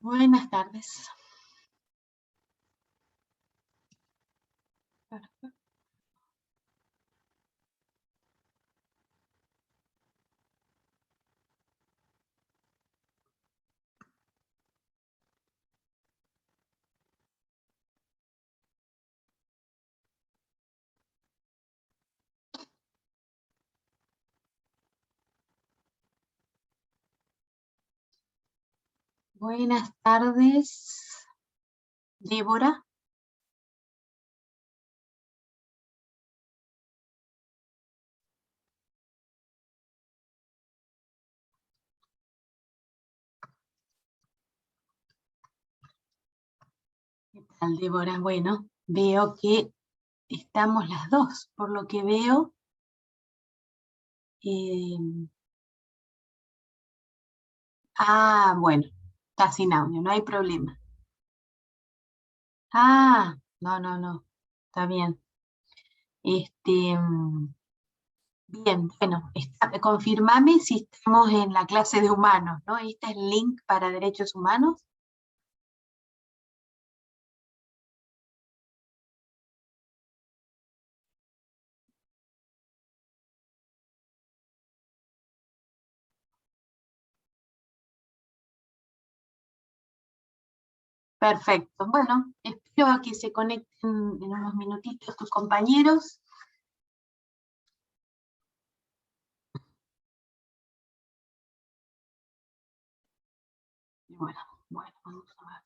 Buenas tardes. Buenas tardes, Débora. ¿Qué tal, Débora? Bueno, veo que estamos las dos, por lo que veo. eh, bueno, está sin audio, no hay problema. No, está bien. Bien, bueno, confirmame si estamos en la clase de humanos, ¿no? ¿Este es el link para derechos humanos? Perfecto. Bueno, espero que se conecten en unos minutitos tus compañeros. Y bueno, vamos a ver.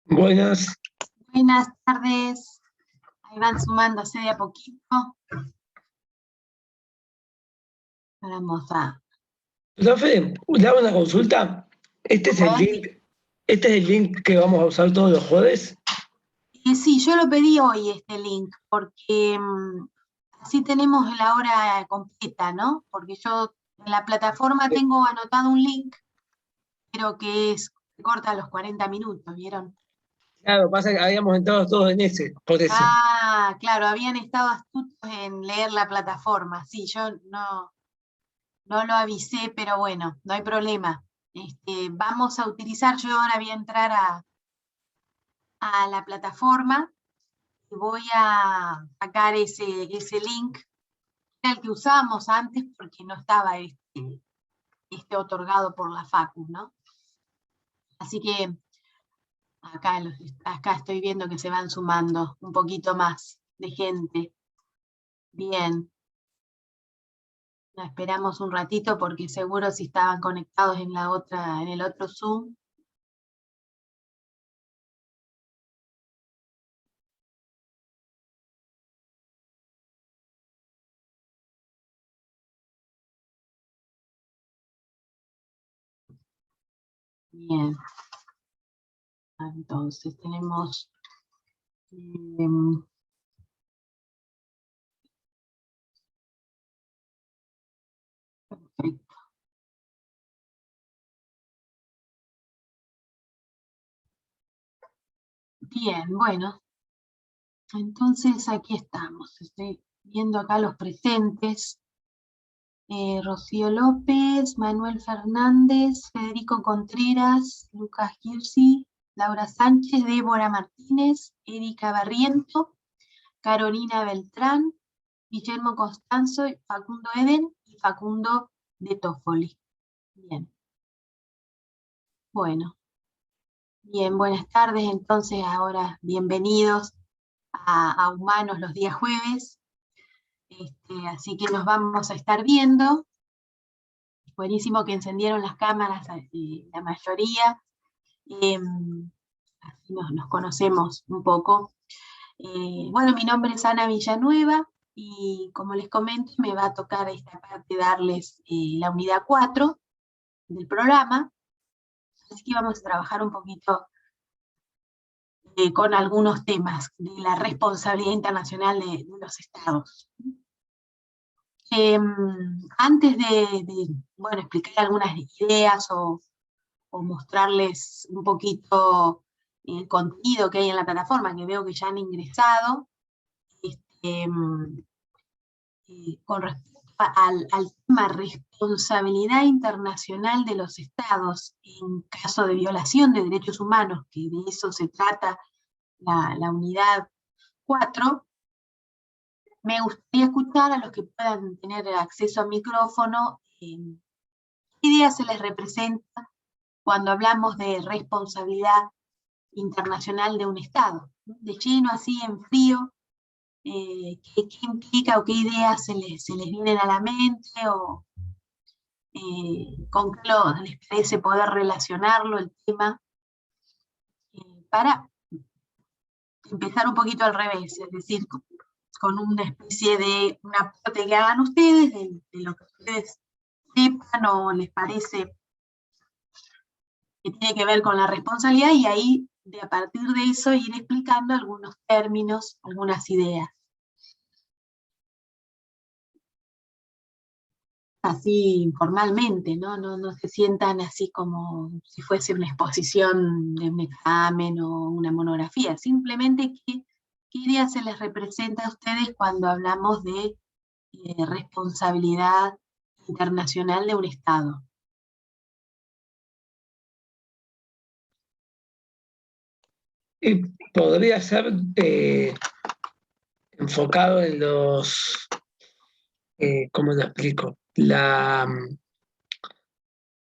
Buenas. Buenas tardes. Ahí van sumándose de a poquito. Vamos a... Profe, le hago una consulta. Este es el link, este es el link que vamos a usar todos los jueves. Sí, yo lo pedí hoy este link, porque así tenemos la hora completa, ¿no? Porque yo en la plataforma tengo anotado un link, pero que corta los 40 minutos, ¿vieron? Claro, pasa que habíamos entrado todos en ese, por eso. Claro, habían estado astutos en leer la plataforma. Sí, yo no lo avisé, pero bueno, no hay problema. Vamos a utilizar, yo ahora voy a entrar a la plataforma y voy a sacar ese link, era el que usábamos antes porque no estaba este otorgado por la Facu, ¿no? Así que acá estoy viendo que se van sumando un poquito más de gente. Bien. Esperamos un ratito porque seguro si estaban conectados en el otro Zoom. Bien. Entonces tenemos perfecto. Bien, bueno, entonces aquí estamos. Estoy viendo acá los presentes. Rocío López, Manuel Fernández, Federico Contreras, Lucas Girsi, Laura Sánchez, Débora Martínez, Erika Barriento, Carolina Beltrán, Guillermo Constanzo, Facundo Eden y Facundo de Toffoli. Bien. Bueno. Bien, buenas tardes. Entonces, ahora bienvenidos a Humanos los días jueves. Así que nos vamos a estar viendo. Buenísimo que encendieron las cámaras, la mayoría. Así nos conocemos un poco. Bueno, mi nombre es Ana Villanueva y como les comento, me va a tocar esta parte darles la unidad 4 del programa. Así que vamos a trabajar un poquito con algunos temas de la responsabilidad internacional de los estados. Antes bueno, explicar algunas ideas o mostrarles un poquito el contenido que hay en la plataforma, que veo que ya han ingresado, con respecto al tema responsabilidad internacional de los estados en caso de violación de derechos humanos, que de eso se trata la unidad 4, me gustaría escuchar a los que puedan tener acceso a micrófono, qué ideas se les representa cuando hablamos de responsabilidad internacional de un Estado, ¿no? De lleno, así en frío, qué implica o qué ideas se les vienen a la mente, o con qué les parece poder relacionarlo el tema, para empezar un poquito al revés, es decir, con una especie de un aporte que hagan ustedes, de lo que ustedes sepan o les parece que tiene que ver con la responsabilidad, y ahí, a partir de eso, ir explicando algunos términos, algunas ideas. Así informalmente, ¿no? No se sientan así como si fuese una exposición de un examen o una monografía, simplemente qué idea se les representa a ustedes cuando hablamos de responsabilidad internacional de un Estado. Y podría ser enfocado en los, ¿cómo lo explico?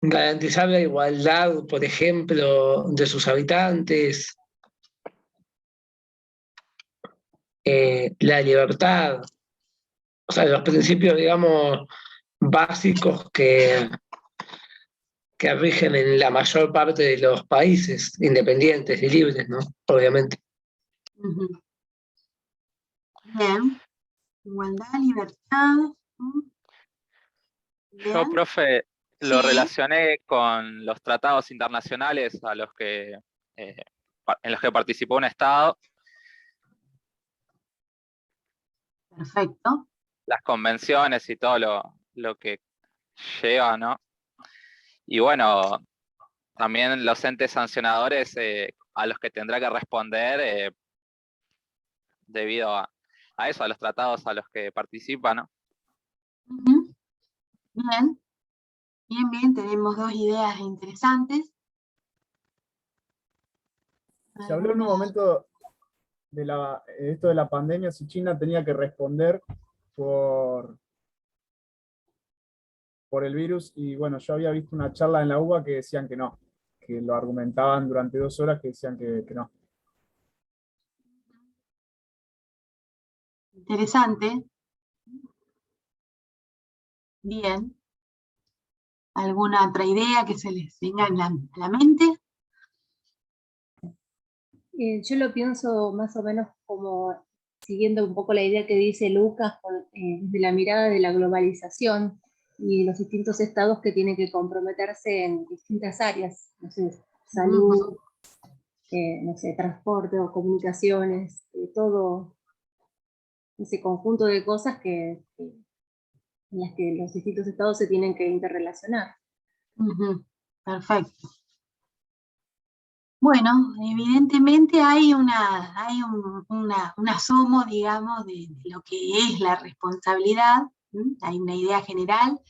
Garantizar la igualdad, por ejemplo, de sus habitantes, la libertad, o sea, los principios, digamos, básicos que rigen en la mayor parte de los países independientes y libres, ¿no? Obviamente. Uh-huh. Bien. Igualdad, libertad. Bien. Yo, profe, lo Sí. relacioné con los tratados internacionales en los que participó un Estado. Perfecto. Las convenciones y todo lo que lleva, ¿no? Y bueno, también los entes sancionadores a los que tendrá que responder debido a eso, a los tratados a los que participa, ¿no? Uh-huh. Bien. Bien, tenemos dos ideas interesantes. Se habló en un momento de esto de la pandemia, si China tenía que responder por el virus, y bueno, yo había visto una charla en la UBA que decían que no, que lo argumentaban durante 2 horas, que decían que no. Interesante. Bien. ¿Alguna otra idea que se les venga a la mente? Yo lo pienso más o menos como siguiendo un poco la idea que dice Lucas, desde la mirada de la globalización y los distintos estados que tienen que comprometerse en distintas áreas, no sé, salud, no sé, transporte o comunicaciones, todo ese conjunto de cosas en las que los distintos estados se tienen que interrelacionar. Uh-huh. Perfecto. Bueno, evidentemente hay un asomo, digamos, de lo que es la responsabilidad. Hay una idea general,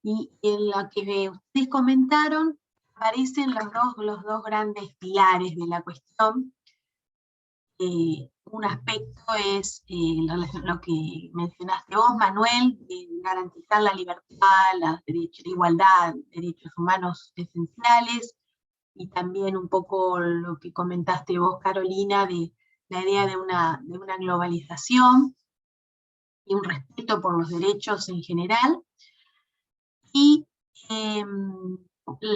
y en lo que ustedes comentaron aparecen los dos grandes pilares de la cuestión. Un aspecto es lo que mencionaste vos, Manuel, de garantizar la libertad, la igualdad, derechos humanos esenciales, y también un poco lo que comentaste vos, Carolina, de la idea de una globalización y un respeto por los derechos en general. Y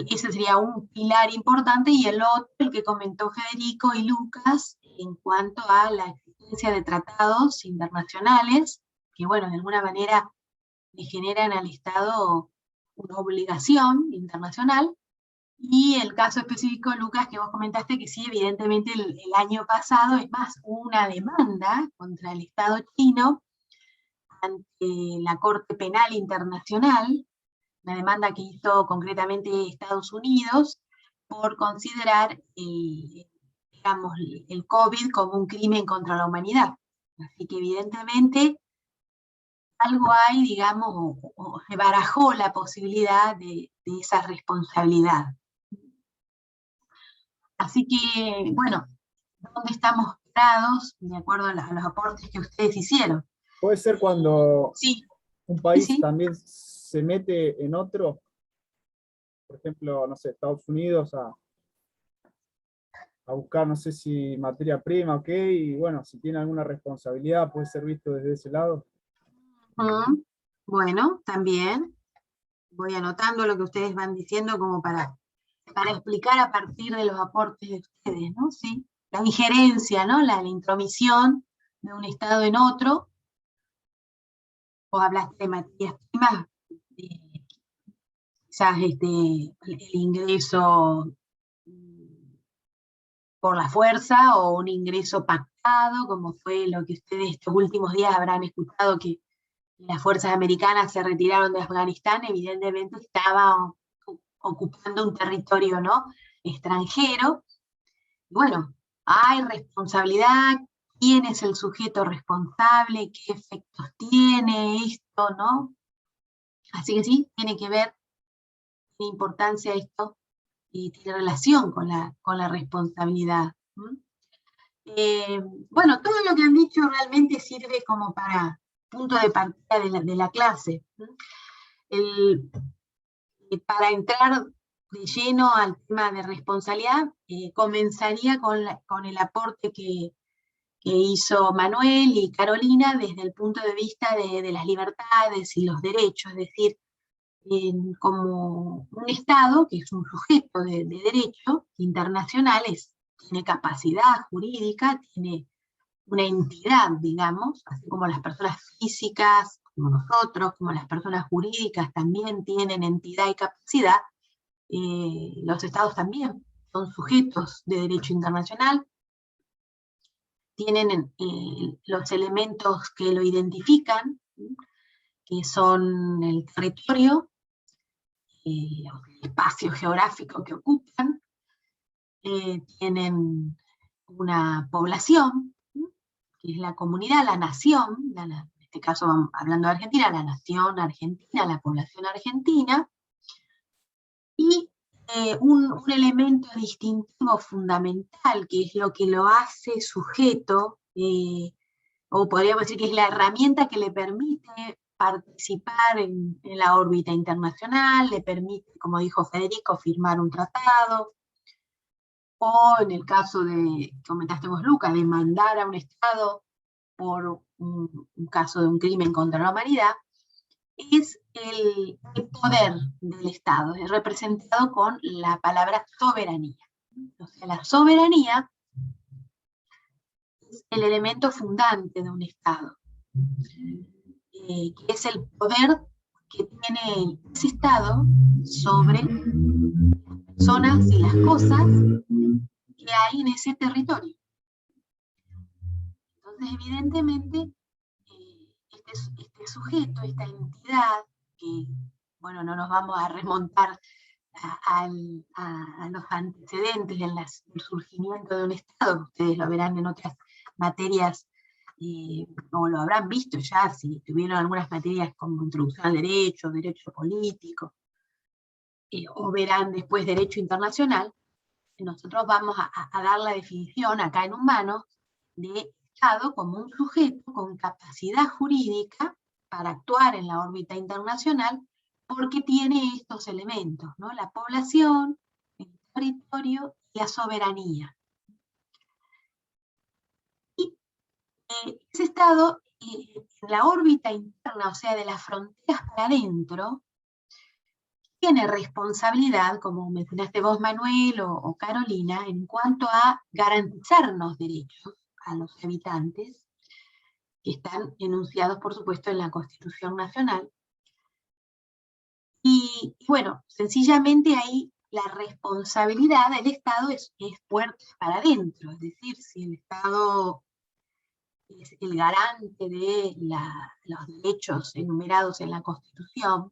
ese sería un pilar importante, y el otro, el que comentó Federico y Lucas, en cuanto a la existencia de tratados internacionales, que bueno, de alguna manera le generan al Estado una obligación internacional. Y el caso específico, Lucas, que vos comentaste, que sí, evidentemente el año pasado, es más, una demanda contra el Estado chino ante la Corte Penal Internacional, una demanda que hizo concretamente Estados Unidos por considerar digamos, el COVID como un crimen contra la humanidad. Así que evidentemente algo hay, digamos, o se barajó la posibilidad de esa responsabilidad. Así que, bueno, ¿dónde estamos parados de acuerdo a los aportes que ustedes hicieron? Puede ser cuando Sí, un país sí. también se mete en otro, por ejemplo, no sé, Estados Unidos a buscar, no sé si materia prima, ok, y bueno, si tiene alguna responsabilidad puede ser visto desde ese lado. Bueno, también voy anotando lo que ustedes van diciendo como para explicar a partir de los aportes de ustedes, ¿no? Sí, la injerencia, ¿no? La intromisión de un Estado en otro. Vos hablaste de materias primas, quizás el ingreso por la fuerza, o un ingreso pactado, como fue lo que ustedes estos últimos días habrán escuchado, que las fuerzas americanas se retiraron de Afganistán. Evidentemente estaba ocupando un territorio, ¿no?, extranjero. Bueno, hay responsabilidad. ¿Quién es el sujeto responsable? ¿Qué efectos tiene esto, no? Así que sí, tiene que ver, tiene importancia esto, y tiene relación con la responsabilidad. Bueno, todo lo que han dicho realmente sirve como para punto de partida de la clase. Para entrar de lleno al tema de responsabilidad, comenzaría con el aporte que hizo Manuel y Carolina desde el punto de vista de las libertades y los derechos, es decir, como un Estado que es un sujeto de derecho internacional, tiene capacidad jurídica, tiene una entidad, digamos, así como las personas físicas, como nosotros, como las personas jurídicas también tienen entidad y capacidad. Los Estados también son sujetos de derecho internacional, tienen los elementos que lo identifican, que son el territorio, el espacio geográfico que ocupan, tienen una población, que es la comunidad, la nación, en este caso hablando de Argentina, la nación argentina, la población argentina, y un elemento distintivo fundamental, que es lo que lo hace sujeto, o podríamos decir que es la herramienta que le permite participar en la órbita internacional, le permite, como dijo Federico, firmar un tratado, o en el caso de, comentaste vos, Lucas, de mandar a un Estado por un caso de un crimen contra la humanidad, es el poder del Estado, es representado con la palabra soberanía. O sea, la soberanía es el elemento fundante de un Estado, que es el poder que tiene ese Estado sobre las personas y las cosas que hay en ese territorio. Entonces, evidentemente, este sujeto, esta entidad, que, bueno, no nos vamos a remontar a los antecedentes del surgimiento de un Estado. Ustedes lo verán en otras materias, o lo habrán visto ya, si tuvieron algunas materias como introducción al derecho político, o verán después derecho internacional. Nosotros vamos a dar la definición acá en Humanos de Estado como un sujeto con capacidad jurídica para actuar en la órbita internacional, porque tiene estos elementos, ¿no? La población, el territorio y la soberanía. Y ese Estado, en la órbita interna, o sea, de las fronteras para adentro, tiene responsabilidad, como mencionaste vos, Manuel, o Carolina, en cuanto a garantizarnos derechos a los habitantes, que están enunciados, por supuesto, en la Constitución Nacional. Y bueno, sencillamente ahí la responsabilidad del Estado es puertas para adentro, es decir, si el Estado es el garante de los derechos enumerados en la Constitución,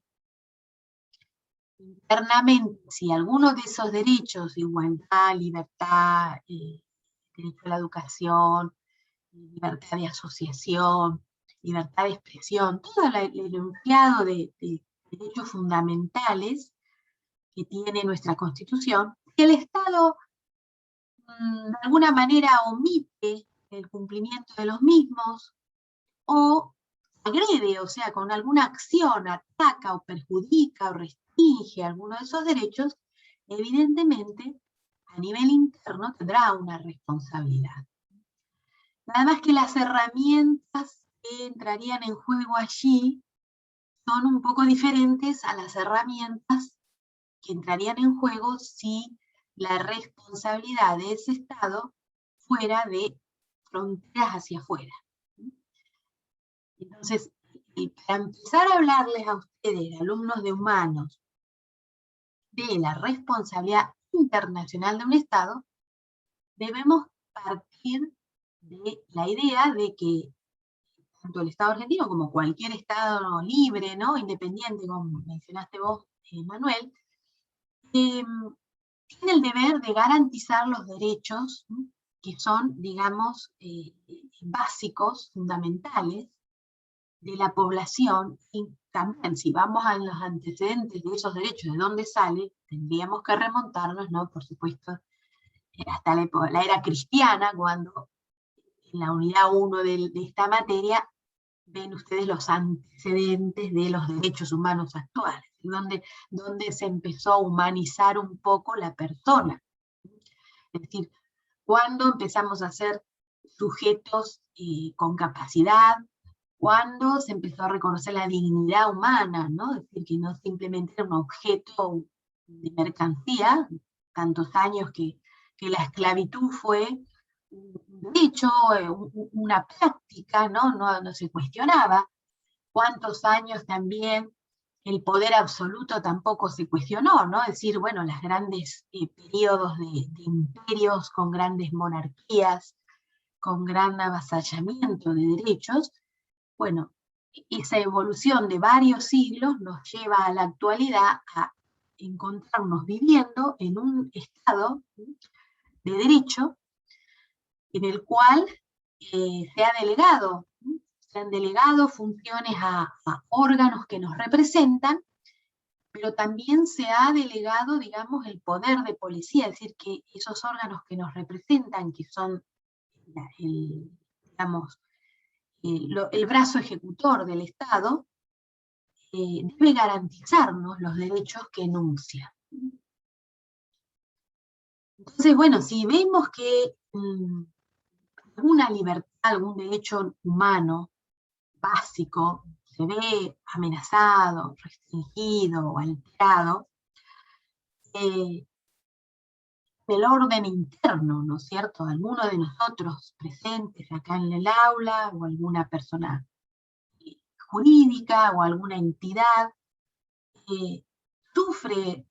internamente, si alguno de esos derechos, igualdad, libertad, derecho a la educación, libertad de asociación, libertad de expresión, todo el enunciado de derechos fundamentales que tiene nuestra Constitución, que el Estado de alguna manera omite el cumplimiento de los mismos, o agrede, o sea, con alguna acción ataca o perjudica o restringe alguno de esos derechos, evidentemente a nivel interno tendrá una responsabilidad. Nada más que las herramientas que entrarían en juego allí son un poco diferentes a las herramientas que entrarían en juego si la responsabilidad de ese Estado fuera de fronteras hacia afuera. Entonces, para empezar a hablarles a ustedes, alumnos de Humanos, de la responsabilidad internacional de un Estado, debemos partir de la idea de que tanto el Estado argentino como cualquier Estado libre, ¿no?, independiente, como mencionaste vos, Manuel, tiene el deber de garantizar los derechos, ¿sí?, que son, digamos, básicos, fundamentales, de la población. Y también, si vamos a los antecedentes de esos derechos, de dónde sale, tendríamos que remontarnos, ¿no?, por supuesto, hasta la era cristiana, cuando en la unidad 1 de esta materia ven ustedes los antecedentes de los derechos humanos actuales, donde se empezó a humanizar un poco la persona. Es decir, cuando empezamos a ser sujetos con capacidad, cuando se empezó a reconocer la dignidad humana, ¿no? Es decir, que no simplemente era un objeto de mercancía, tantos años que la esclavitud fue un derecho, una práctica, ¿no? No se cuestionaba. Cuántos años también el poder absoluto tampoco se cuestionó, ¿no? Es decir, bueno, los grandes periodos de imperios con grandes monarquías, con gran avasallamiento de derechos. Bueno, esa evolución de varios siglos nos lleva a la actualidad a encontrarnos viviendo en un Estado de derecho en el cual se han delegado funciones a órganos que nos representan, pero también se ha delegado, digamos, el poder de policía, es decir, que esos órganos que nos representan, que son, digamos, el brazo ejecutor del Estado, debe garantizarnos los derechos que enuncia. Entonces, bueno, si vemos que alguna libertad, algún derecho humano básico se ve amenazado, restringido o alterado, el orden interno, ¿no es cierto?, alguno de nosotros presentes acá en el aula, o alguna persona jurídica, o alguna entidad, sufre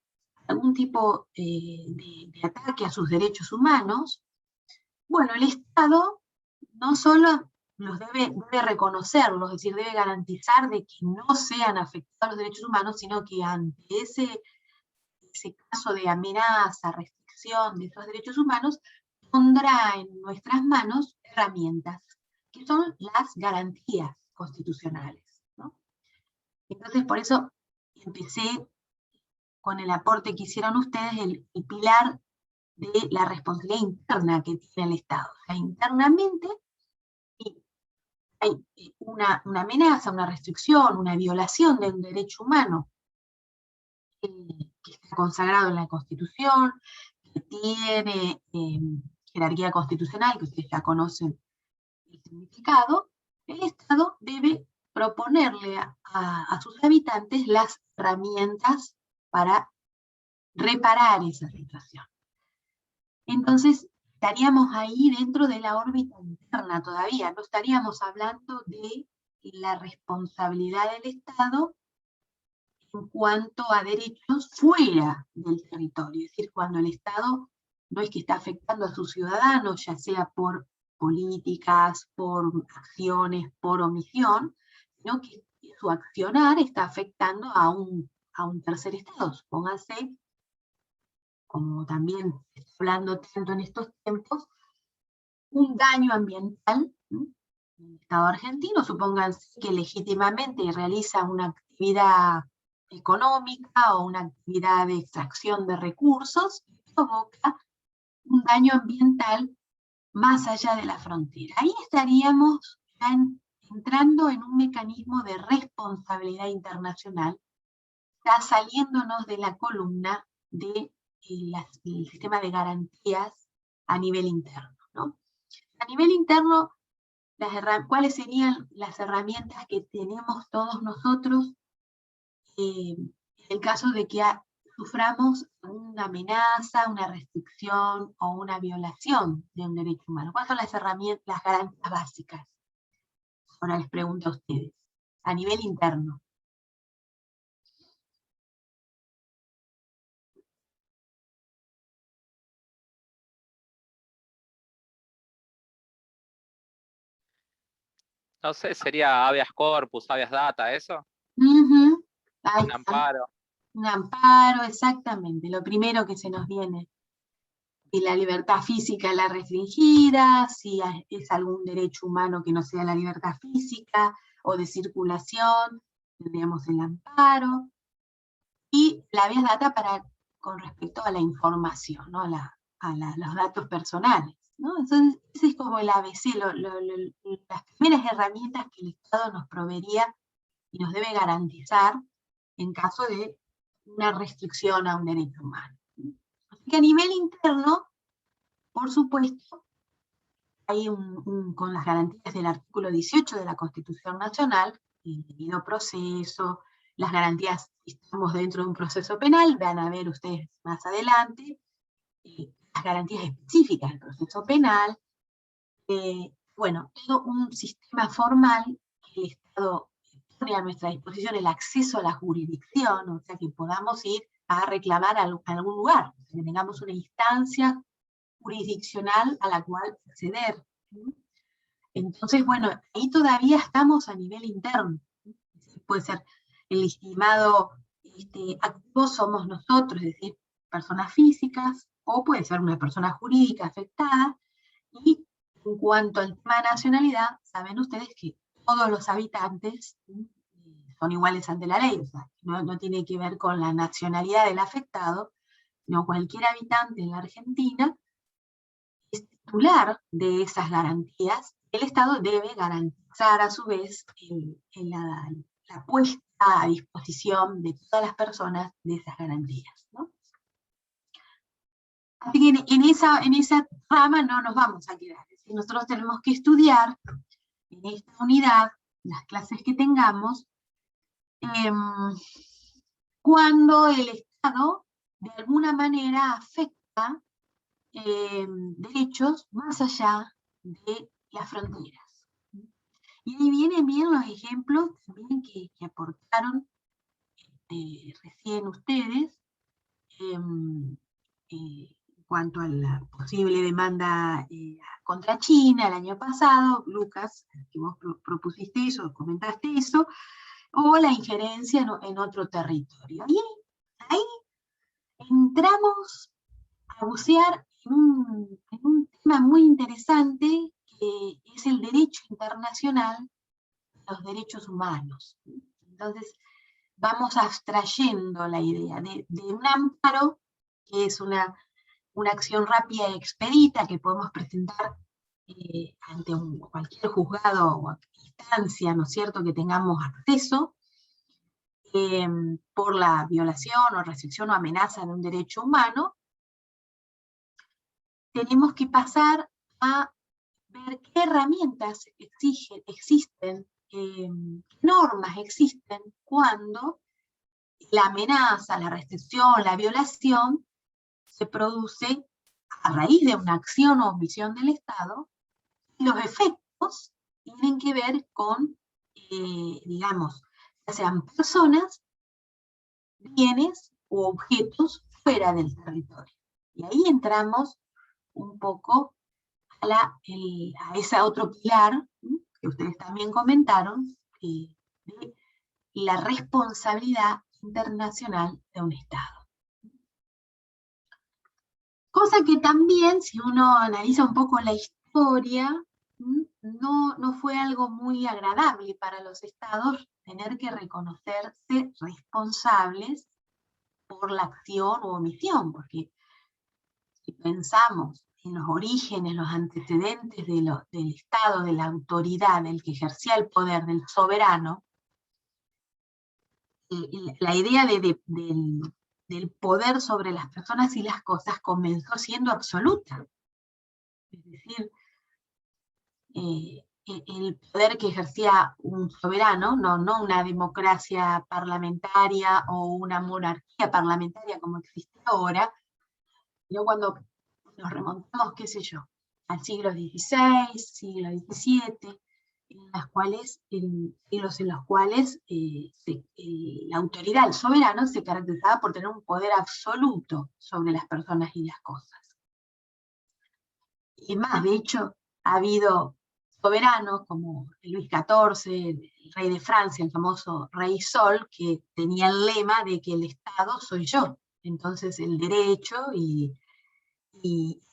algún tipo de ataque a sus derechos humanos, bueno, el Estado no solo los debe reconocerlos, es decir, debe garantizar de que no sean afectados los derechos humanos, sino que ante ese ese caso de amenaza, restricción de esos derechos humanos, pondrá en nuestras manos herramientas, que son las garantías constitucionales, ¿no? Entonces, por eso empecé con el aporte que hicieron ustedes, el pilar de la responsabilidad interna que tiene el Estado. O sea, internamente hay una amenaza, una restricción, una violación de un derecho humano que está consagrado en la Constitución, que tiene jerarquía constitucional, que ustedes ya conocen el significado. El Estado debe proponerle a sus habitantes las herramientas para reparar esa situación. Entonces, estaríamos ahí dentro de la órbita interna todavía, no estaríamos hablando de la responsabilidad del Estado en cuanto a derechos fuera del territorio, es decir, cuando el Estado no es que está afectando a sus ciudadanos, ya sea por políticas, por acciones, por omisión, sino que su accionar está afectando a un tercer Estado. Supónganse, como también se está hablando tanto en estos tiempos, un daño ambiental. El Estado argentino, supónganse que legítimamente realiza una actividad económica o una actividad de extracción de recursos, que provoca un daño ambiental más allá de la frontera. Ahí estaríamos ya entrando en un mecanismo de responsabilidad internacional, ya saliéndonos de la columna del sistema de garantías a nivel interno, ¿no? A nivel interno, ¿cuáles serían las herramientas que tenemos todos nosotros en el caso de que suframos una amenaza, una restricción o una violación de un derecho humano? ¿Cuáles son las herramientas, las garantías básicas? Ahora les pregunto a ustedes, a nivel interno. No sé, sería habeas corpus, habeas data, ¿eso? Ahí Un está. amparo. Un amparo, exactamente, lo primero que se nos viene. Si la libertad física la restringida, si es algún derecho humano que no sea la libertad física o de circulación, tendríamos el amparo. Y la habeas data con respecto a la información, ¿no? Los datos personales, ¿no? Entonces, ese es como el ABC, las primeras herramientas que el Estado nos proveería y nos debe garantizar en caso de una restricción a un derecho humano. Así que a nivel interno, por supuesto, hay con las garantías del artículo 18 de la Constitución Nacional, el debido proceso, las garantías, si estamos dentro de un proceso penal, van a ver ustedes más adelante, las garantías específicas del proceso penal, bueno, todo un sistema formal que el Estado pone a nuestra disposición, el acceso a la jurisdicción, o sea que podamos ir a reclamar a algún lugar, que tengamos una instancia jurisdiccional a la cual acceder. Entonces, bueno, ahí todavía estamos a nivel interno. Puede ser el estimado activo somos nosotros, es decir, personas físicas, o puede ser una persona jurídica afectada, y en cuanto al tema de nacionalidad, saben ustedes que todos los habitantes son iguales ante la ley, o sea, no tiene que ver con la nacionalidad del afectado, sino cualquier habitante en la Argentina es titular de esas garantías. El Estado debe garantizar a su vez la puesta a disposición de todas las personas de esas garantías, ¿no? Así que en esa rama no nos vamos a quedar. Es decir, nosotros tenemos que estudiar en esta unidad, las clases que tengamos, cuando el Estado de alguna manera afecta derechos más allá de las fronteras. Y ahí vienen bien los ejemplos también que aportaron recién ustedes, en cuanto a la posible demanda contra China el año pasado, Lucas, que vos propusiste eso, comentaste eso, o la injerencia en otro territorio. Y ahí entramos a bucear en un tema muy interesante, que es el derecho internacional a los derechos humanos. Entonces, vamos abstrayendo la idea de un amparo, que es una acción rápida y expedita que podemos presentar ante cualquier juzgado o instancia, ¿no es cierto?, que tengamos acceso, por la violación o restricción o amenaza de un derecho humano. Tenemos que pasar a ver qué herramientas existen, qué normas existen cuando la amenaza, la restricción, la violación se produce a raíz de una acción o omisión del Estado, y los efectos tienen que ver con, digamos, ya sean personas, bienes u objetos fuera del territorio. Y ahí entramos un poco a ese otro pilar, que ustedes también comentaron, de la responsabilidad internacional de un Estado. Cosa que también, si uno analiza un poco la historia, no fue algo muy agradable para los Estados tener que reconocerse responsables por la acción u omisión, porque si pensamos en los orígenes, los antecedentes del Estado, de la autoridad, del que ejercía el poder, del soberano, la idea del poder sobre las personas y las cosas comenzó siendo absoluta. Es decir, el poder que ejercía un soberano, no una democracia parlamentaria o una monarquía parlamentaria como existe ahora, sino cuando nos remontamos, qué sé yo, al siglo XVI, siglo XVII, en los cuales la autoridad, el soberano, se caracterizaba por tener un poder absoluto sobre las personas y las cosas. Y más, de hecho, ha habido soberanos como Luis XIV, el rey de Francia, el famoso rey Sol, que tenía el lema de que el Estado soy yo. Entonces el derecho y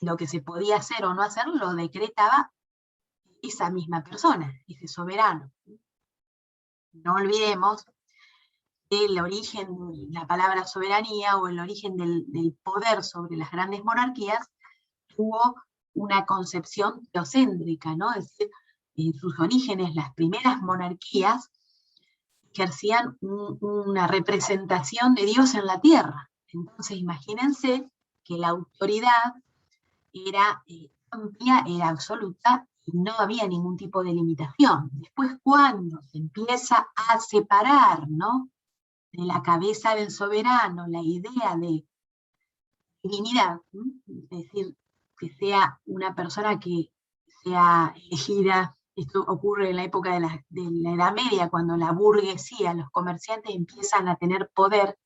lo que se podía hacer o no hacer lo decretaba esa misma persona, ese soberano. No olvidemos que el origen, la palabra soberanía o el origen del poder sobre las grandes monarquías tuvo una concepción teocéntrica, ¿no? Es decir, en sus orígenes las primeras monarquías ejercían una representación de Dios en la tierra. Entonces imagínense que la autoridad era amplia, era absoluta, y no había ningún tipo de limitación. Después, cuando se empieza a separar, ¿no?, de la cabeza del soberano la idea de divinidad, es decir, que sea una persona que sea elegida. Esto ocurre en la época de la Edad Media, cuando la burguesía, los comerciantes empiezan a tener poder.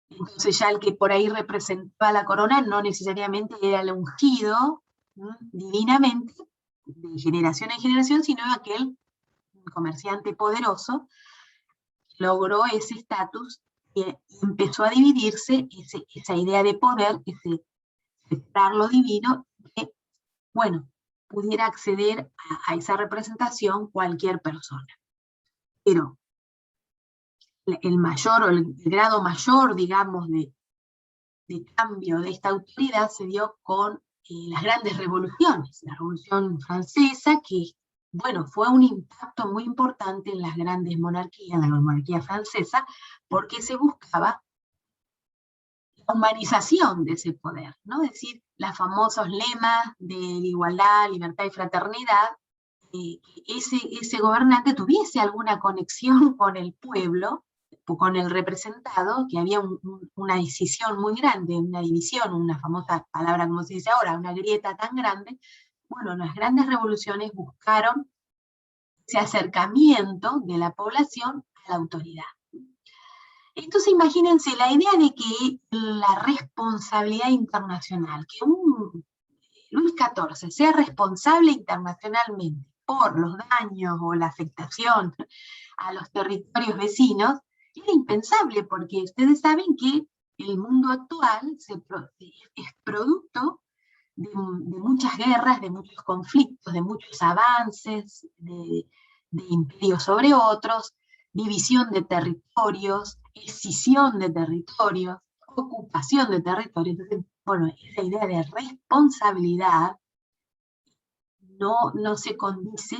Entonces ya el que por ahí representaba la corona no necesariamente era el ungido divinamente, de generación en generación, sino aquel comerciante poderoso logró ese estatus y empezó a dividirse esa idea de poder, ese separar lo divino, que, bueno, pudiera acceder a esa representación cualquier persona. Pero el mayor, o el grado mayor, digamos, de cambio de esta autoridad se dio con las grandes revoluciones. La Revolución Francesa, que, bueno, fue un impacto muy importante en las grandes monarquías, en la monarquía francesa, porque se buscaba la humanización de ese poder, ¿no? Es decir, los famosos lemas de igualdad, libertad y fraternidad, que ese gobernante tuviese alguna conexión con el pueblo, con el representado, que había una decisión muy grande, una división, una famosa palabra como se dice ahora, una grieta tan grande. Bueno, las grandes revoluciones buscaron ese acercamiento de la población a la autoridad. Entonces imagínense la idea de que la responsabilidad internacional, que Luis XIV sea responsable internacionalmente por los daños o la afectación a los territorios vecinos, era impensable, porque ustedes saben que el mundo actual es producto de muchas guerras, de muchos conflictos, de muchos avances, de imperios sobre otros, división de territorios, escisión de territorios, ocupación de territorios. Entonces, bueno, esa idea de responsabilidad no se condice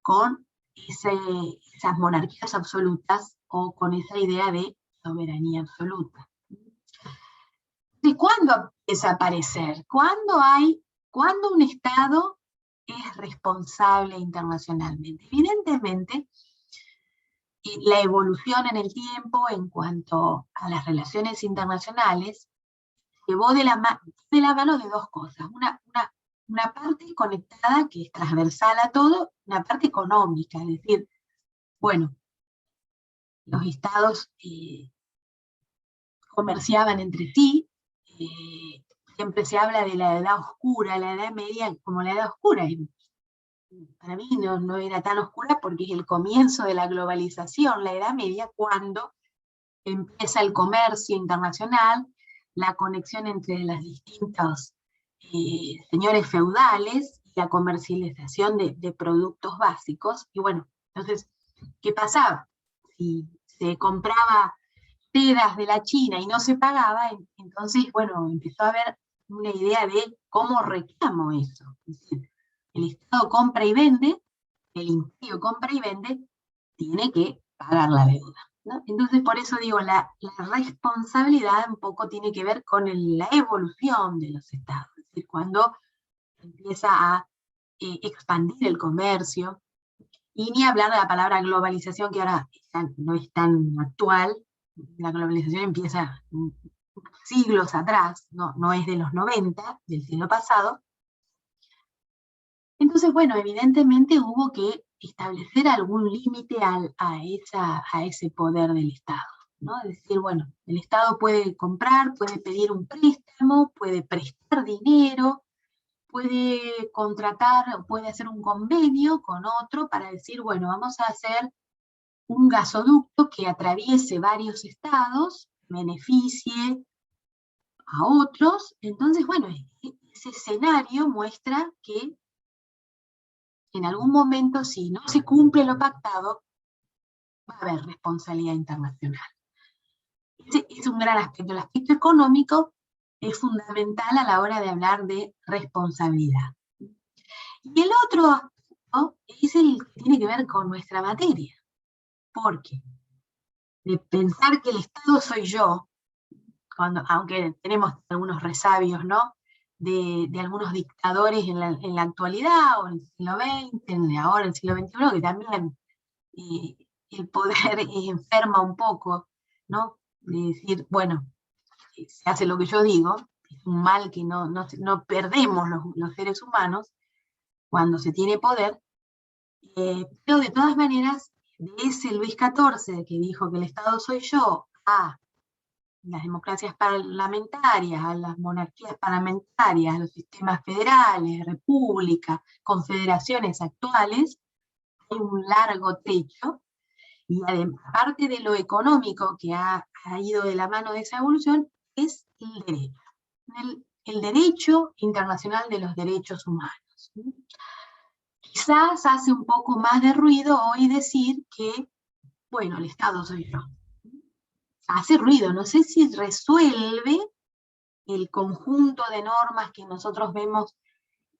con esas monarquías absolutas o con esa idea de soberanía absoluta. ¿Y cuándo empieza a aparecer? ¿Cuándo un Estado es responsable internacionalmente? Evidentemente, la evolución en el tiempo en cuanto a las relaciones internacionales llevó de la mano de dos cosas. Una parte conectada, que es transversal a todo, una parte económica, es decir, bueno, los estados comerciaban entre sí, siempre se habla de la edad oscura, la edad media como la edad oscura, y para mí no era tan oscura porque es el comienzo de la globalización, la edad media, cuando empieza el comercio internacional, la conexión entre las distintos señores feudales, la comercialización de productos básicos, y bueno, entonces, ¿qué pasaba? Si se compraba sedas de la China y no se pagaba, entonces, bueno, empezó a haber una idea de cómo reclamo eso. Es decir, el Estado compra y vende, el imperio compra y vende, tiene que pagar la deuda, ¿no? Entonces, por eso digo, la responsabilidad un poco tiene que ver con la evolución de los estados, es decir, cuando empieza a expandir el comercio, y ni hablar de la palabra globalización, que ahora no es tan actual. La globalización empieza siglos atrás, no es de los 90, del siglo pasado. Entonces, bueno, evidentemente hubo que establecer algún límite a ese poder del Estado, ¿no? Es decir, bueno, el Estado puede comprar, puede pedir un préstamo, puede prestar dinero, puede contratar, puede hacer un convenio con otro para decir, bueno, vamos a hacer un gasoducto que atraviese varios estados, beneficie a otros. Entonces, bueno, ese escenario muestra que en algún momento, si no se cumple lo pactado, va a haber responsabilidad internacional. Ese es un gran aspecto. El aspecto económico es fundamental a la hora de hablar de responsabilidad. Y el otro aspecto es el que tiene que ver con nuestra materia. Porque de pensar que el Estado soy yo, aunque tenemos algunos resabios, ¿no? De algunos dictadores en la actualidad, o en el siglo XX, ahora en el siglo XXI, que también el poder enferma un poco, ¿no? De decir, bueno, se hace lo que yo digo, es un mal que no perdemos los seres humanos cuando se tiene poder, pero de todas maneras, de ese Luis XIV que dijo que el Estado soy yo, a las democracias parlamentarias, a las monarquías parlamentarias, a los sistemas federales, repúblicas, confederaciones actuales, hay un largo trecho, y aparte de lo económico que ha ido de la mano de esa evolución, es el derecho. El derecho internacional de los derechos humanos. Quizás hace un poco más de ruido hoy decir que, bueno, el Estado soy yo. Hace ruido, no sé si resuelve el conjunto de normas que nosotros vemos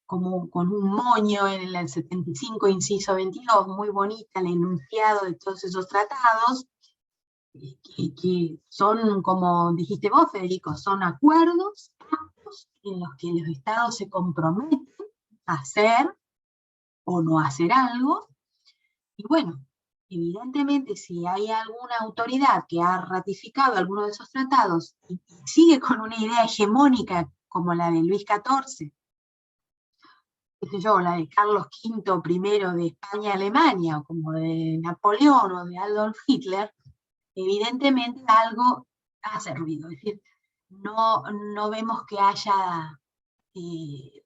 como con un moño en el 75, inciso 22, muy bonita el enunciado de todos esos tratados, que son, como dijiste vos, Federico, son acuerdos, pactos en los que los estados se comprometen a hacer o no hacer algo, y bueno, evidentemente si hay alguna autoridad que ha ratificado alguno de esos tratados y sigue con una idea hegemónica como la de Luis XIV, qué sé yo, la de Carlos V primero de España-Alemania, o como de Napoleón o de Adolf Hitler, evidentemente algo hace ruido. Es decir, no vemos que haya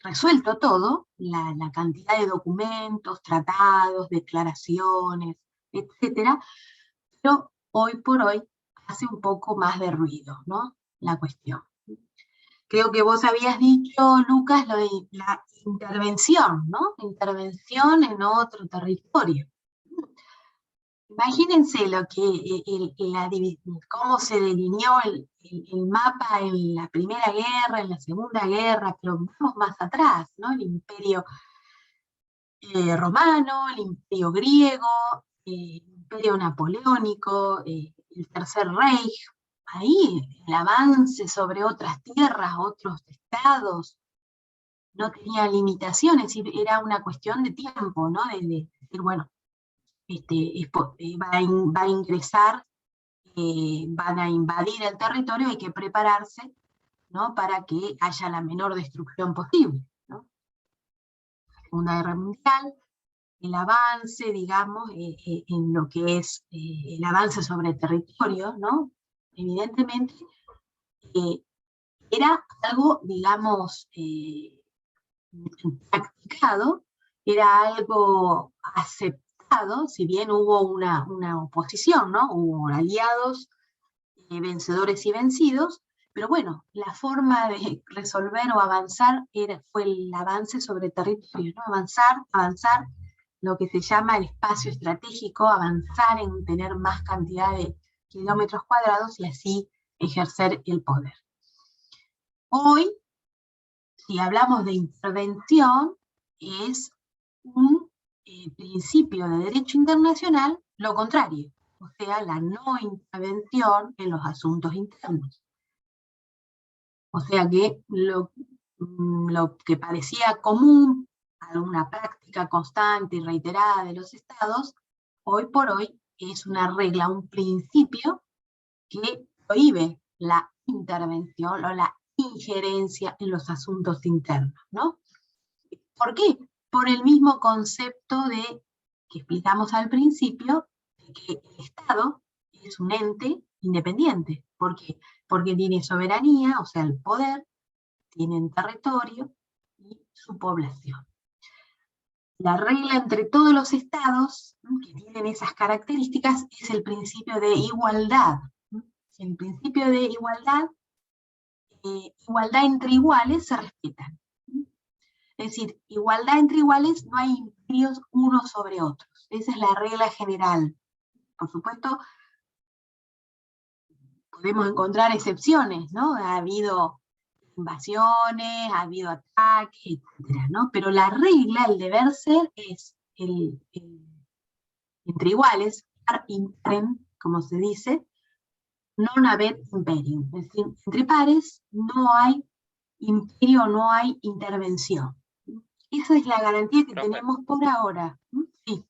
resuelto todo, la cantidad de documentos, tratados, declaraciones, etcétera, pero hoy por hoy hace un poco más de ruido, ¿no? la cuestión. Creo que vos habías dicho, Lucas, lo de la intervención, ¿no? Intervención en otro territorio. Imagínense lo que, cómo se delineó el mapa en la Primera Guerra, en la Segunda Guerra, pero vamos más atrás, ¿no? El Imperio Romano, el Imperio Griego, el Imperio Napoleónico, el Tercer Reich. Ahí el avance sobre otras tierras, otros estados, no tenía limitaciones, era una cuestión de tiempo, ¿no? De decir, bueno, va a ingresar, van a invadir el territorio, hay que prepararse, ¿no? Para que haya la menor destrucción posible, ¿no? Segunda Guerra Mundial, el avance, digamos, en lo que es el avance sobre el territorio, ¿no? Evidentemente, era algo, digamos, practicado, era algo aceptado, si bien hubo una oposición, ¿no? Hubo aliados, vencedores y vencidos, pero bueno, la forma de resolver o avanzar fue el avance sobre territorio, ¿no? Avanzar, lo que se llama el espacio estratégico, avanzar en tener más cantidad de kilómetros cuadrados y así ejercer el poder. Hoy, si hablamos de intervención, es un principio de derecho internacional lo contrario, o sea, la no intervención en los asuntos internos. O sea que lo que parecía común, alguna práctica constante y reiterada de los estados, hoy por hoy es una regla, un principio que prohíbe la intervención o la injerencia en los asuntos internos, ¿no? ¿Por qué? Por el mismo concepto que explicamos al principio, de que el Estado es un ente independiente. ¿Por qué? Porque tiene soberanía, o sea, el poder, tiene territorio y su población. La regla entre todos los estados, ¿no?, que tienen esas características es el principio de igualdad. El principio de igualdad, igualdad entre iguales se respetan. Es decir, igualdad entre iguales, no hay imperios unos sobre otros. Esa es la regla general. Por supuesto, podemos encontrar excepciones, ¿no? Ha habido invasiones, ha habido ataques, etc., ¿no? Pero la regla, el deber ser, es entre iguales, par imprem, como se dice, non habet imperium. Es decir, entre pares no hay imperio, no hay intervención. Esa es la garantía que tenemos por ahora. Sí.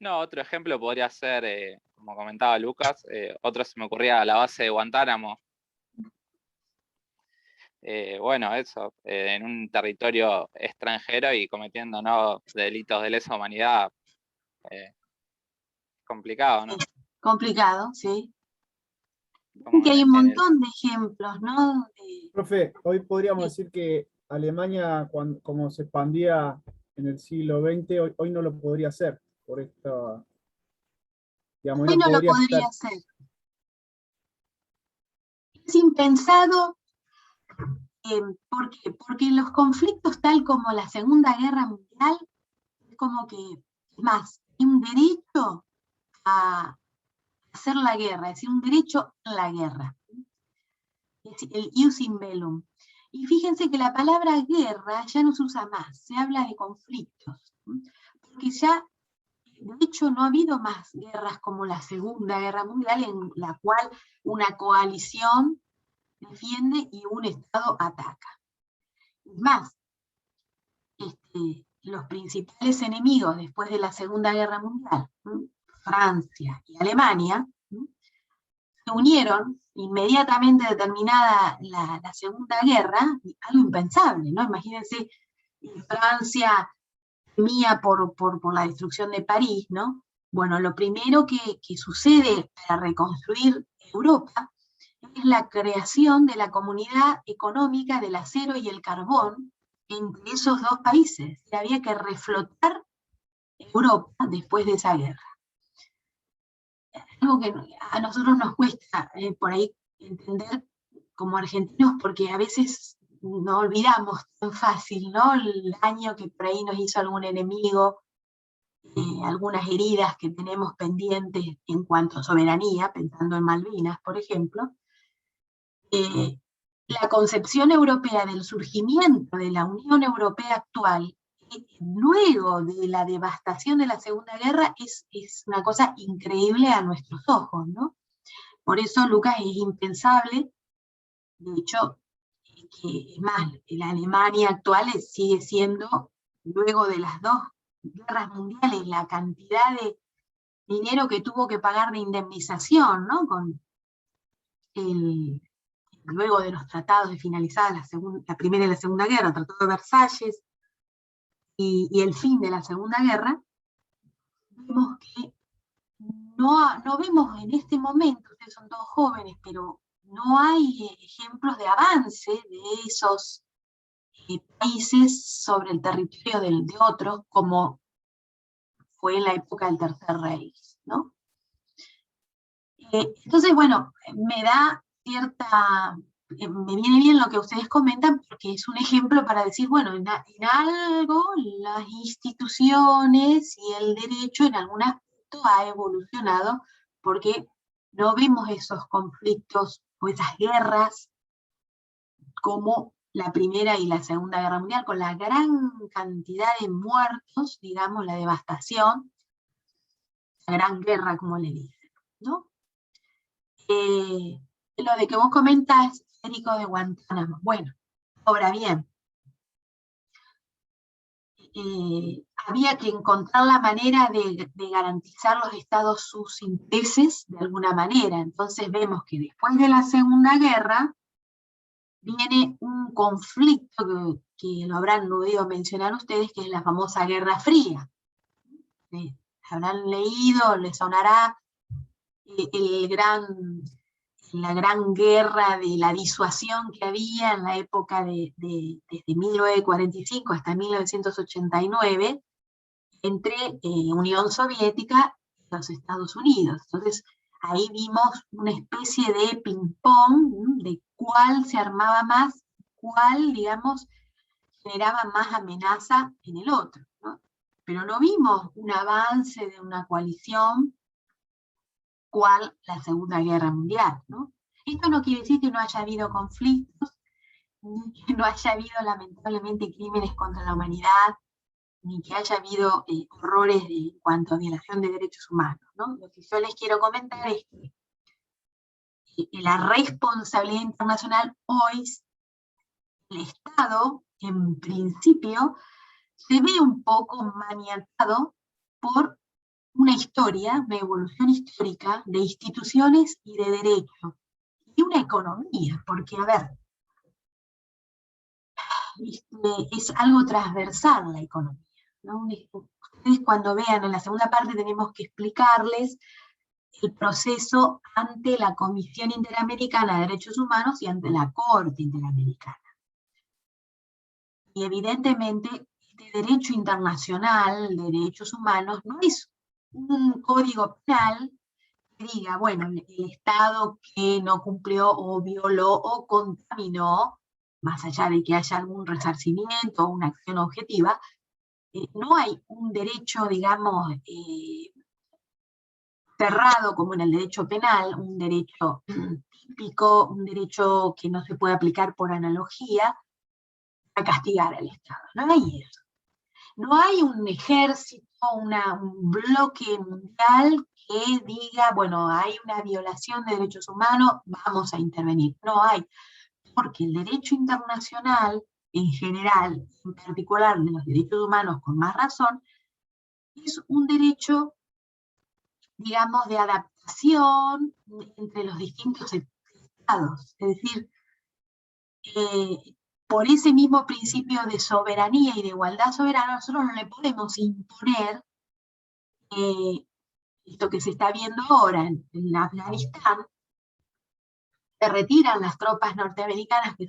No, otro ejemplo podría ser, como comentaba Lucas, otro se me ocurría la base de Guantánamo. Bueno, eso, en un territorio extranjero y cometiendo, ¿no?, delitos de lesa humanidad, complicado, ¿no? Complicado, sí. Como que hay un montón de ejemplos, ¿no? Profe, hoy podríamos decir que Alemania, como se expandía en el siglo XX, hoy no lo podría hacer, por esto, digamos, Hoy no lo podría hacer. Es impensado. ¿Por qué? Porque los conflictos tal como la Segunda Guerra Mundial, es como que, es más, hay un derecho a hacer la guerra, es decir, un derecho a la guerra. Es el ius in bellum. Y fíjense que la palabra guerra ya no se usa más, se habla de conflictos. Porque ya, de hecho, no ha habido más guerras como la Segunda Guerra Mundial, en la cual una coalición defiende y un Estado ataca. Es más, los principales enemigos después de la Segunda Guerra Mundial, Francia y Alemania, se unieron inmediatamente terminada la Segunda Guerra, algo impensable, ¿no? Imagínense, Francia temía por la destrucción de París, ¿no? Bueno, lo primero que sucede para reconstruir Europa es la creación de la Comunidad Económica del Acero y el Carbón entre esos dos países. Y había que reflotar Europa después de esa guerra. Algo que a nosotros nos cuesta por ahí entender como argentinos, porque a veces no olvidamos tan fácil, ¿no? El daño que por ahí nos hizo algún enemigo, algunas heridas que tenemos pendientes en cuanto a soberanía, pensando en Malvinas, por ejemplo. La concepción europea del surgimiento de la Unión Europea actual, luego de la devastación de la Segunda Guerra, es una cosa increíble a nuestros ojos, ¿no? Por eso, Lucas, es impensable, de hecho, que es más, la Alemania actual sigue siendo, luego de las dos guerras mundiales, la cantidad de dinero que tuvo que pagar de indemnización, ¿no? Con luego de los tratados de finalizada la Primera y la Segunda Guerra, el Tratado de Versalles, y el fin de la Segunda Guerra, vemos que no vemos en este momento, ustedes son todos jóvenes, pero no hay ejemplos de avance de esos países sobre el territorio de otros, como fue en la época del Tercer Reich, ¿no? Entonces, bueno, me da me viene bien lo que ustedes comentan, porque es un ejemplo para decir, bueno, en algo las instituciones y el derecho en algún aspecto ha evolucionado, porque no vemos esos conflictos o esas guerras como la Primera y la Segunda Guerra Mundial, con la gran cantidad de muertos, digamos, la devastación, la gran guerra, como le dicen, ¿no? Lo de que vos comentás, Federico, de Guantánamo. Bueno, ahora bien, había que encontrar la manera de garantizar los estados sus intereses de alguna manera. Entonces vemos que después de la Segunda Guerra viene un conflicto que lo habrán oído mencionar ustedes, que es la famosa Guerra Fría. Habrán leído, les sonará la gran guerra de la disuasión que había en la época desde 1945 hasta 1989 entre Unión Soviética y los Estados Unidos. Entonces, ahí vimos una especie de ping-pong de cuál se armaba más, cuál, digamos, generaba más amenaza en el otro, ¿no? Pero no vimos un avance de una coalición cual la Segunda Guerra Mundial, ¿no? Esto no quiere decir que no haya habido conflictos, ni que no haya habido lamentablemente crímenes contra la humanidad, ni que haya habido horrores en cuanto a violación de derechos humanos, ¿no? Lo que yo les quiero comentar es que la responsabilidad internacional hoy, el Estado, en principio, se ve un poco maniatado por una historia, una evolución histórica de instituciones y de derecho, y una economía, porque, a ver, es algo transversal la economía, ¿no? Ustedes cuando vean en la segunda parte tenemos que explicarles el proceso ante la Comisión Interamericana de Derechos Humanos y ante la Corte Interamericana. Y evidentemente este derecho internacional de derechos humanos no es un código penal que diga, bueno, el Estado que no cumplió o violó o contaminó, más allá de que haya algún resarcimiento o una acción objetiva, no hay un derecho, digamos, cerrado como en el derecho penal, un derecho típico, un derecho que no se puede aplicar por analogía, a castigar al Estado. No hay eso. No hay un ejército, un bloque mundial que diga, bueno, hay una violación de derechos humanos, vamos a intervenir. No hay, porque el derecho internacional, en general, en particular de los derechos humanos con más razón, es un derecho, digamos, de adaptación entre los distintos estados. Es decir, por ese mismo principio de soberanía y de igualdad soberana, nosotros no le podemos imponer esto que se está viendo ahora en Afganistán. Se retiran las tropas norteamericanas que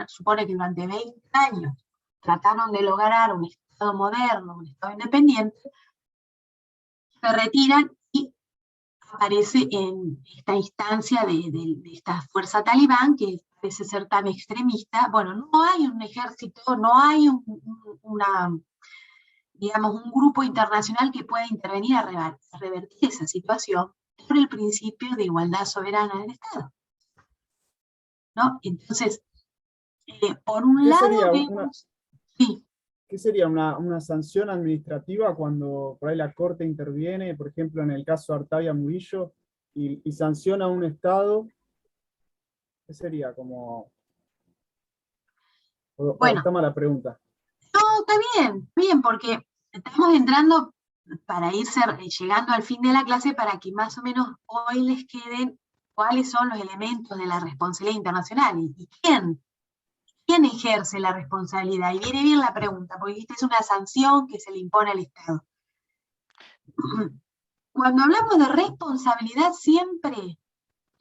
supone que durante 20 años trataron de lograr un Estado moderno, un Estado independiente, se retiran y aparece en esta instancia de esta fuerza talibán, que parece ser tan extremista. Bueno, no hay un ejército, no hay digamos, un grupo internacional que pueda intervenir a revertir esa situación por el principio de igualdad soberana del Estado, ¿no? Entonces, por un ¿Qué lado sería vemos... Sí. ¿Qué sería una sanción administrativa cuando por ahí la Corte interviene, por ejemplo, en el caso de Artavia Murillo, y sanciona a un Estado? ¿Qué sería? ¿O Bueno, está mala pregunta? no, está bien, porque estamos entrando para ir llegando al fin de la clase para que más o menos hoy les queden cuáles son los elementos de la responsabilidad internacional y quién ejerce la responsabilidad. Y viene bien la pregunta, porque esta es una sanción que se le impone al Estado. Cuando hablamos de responsabilidad, siempre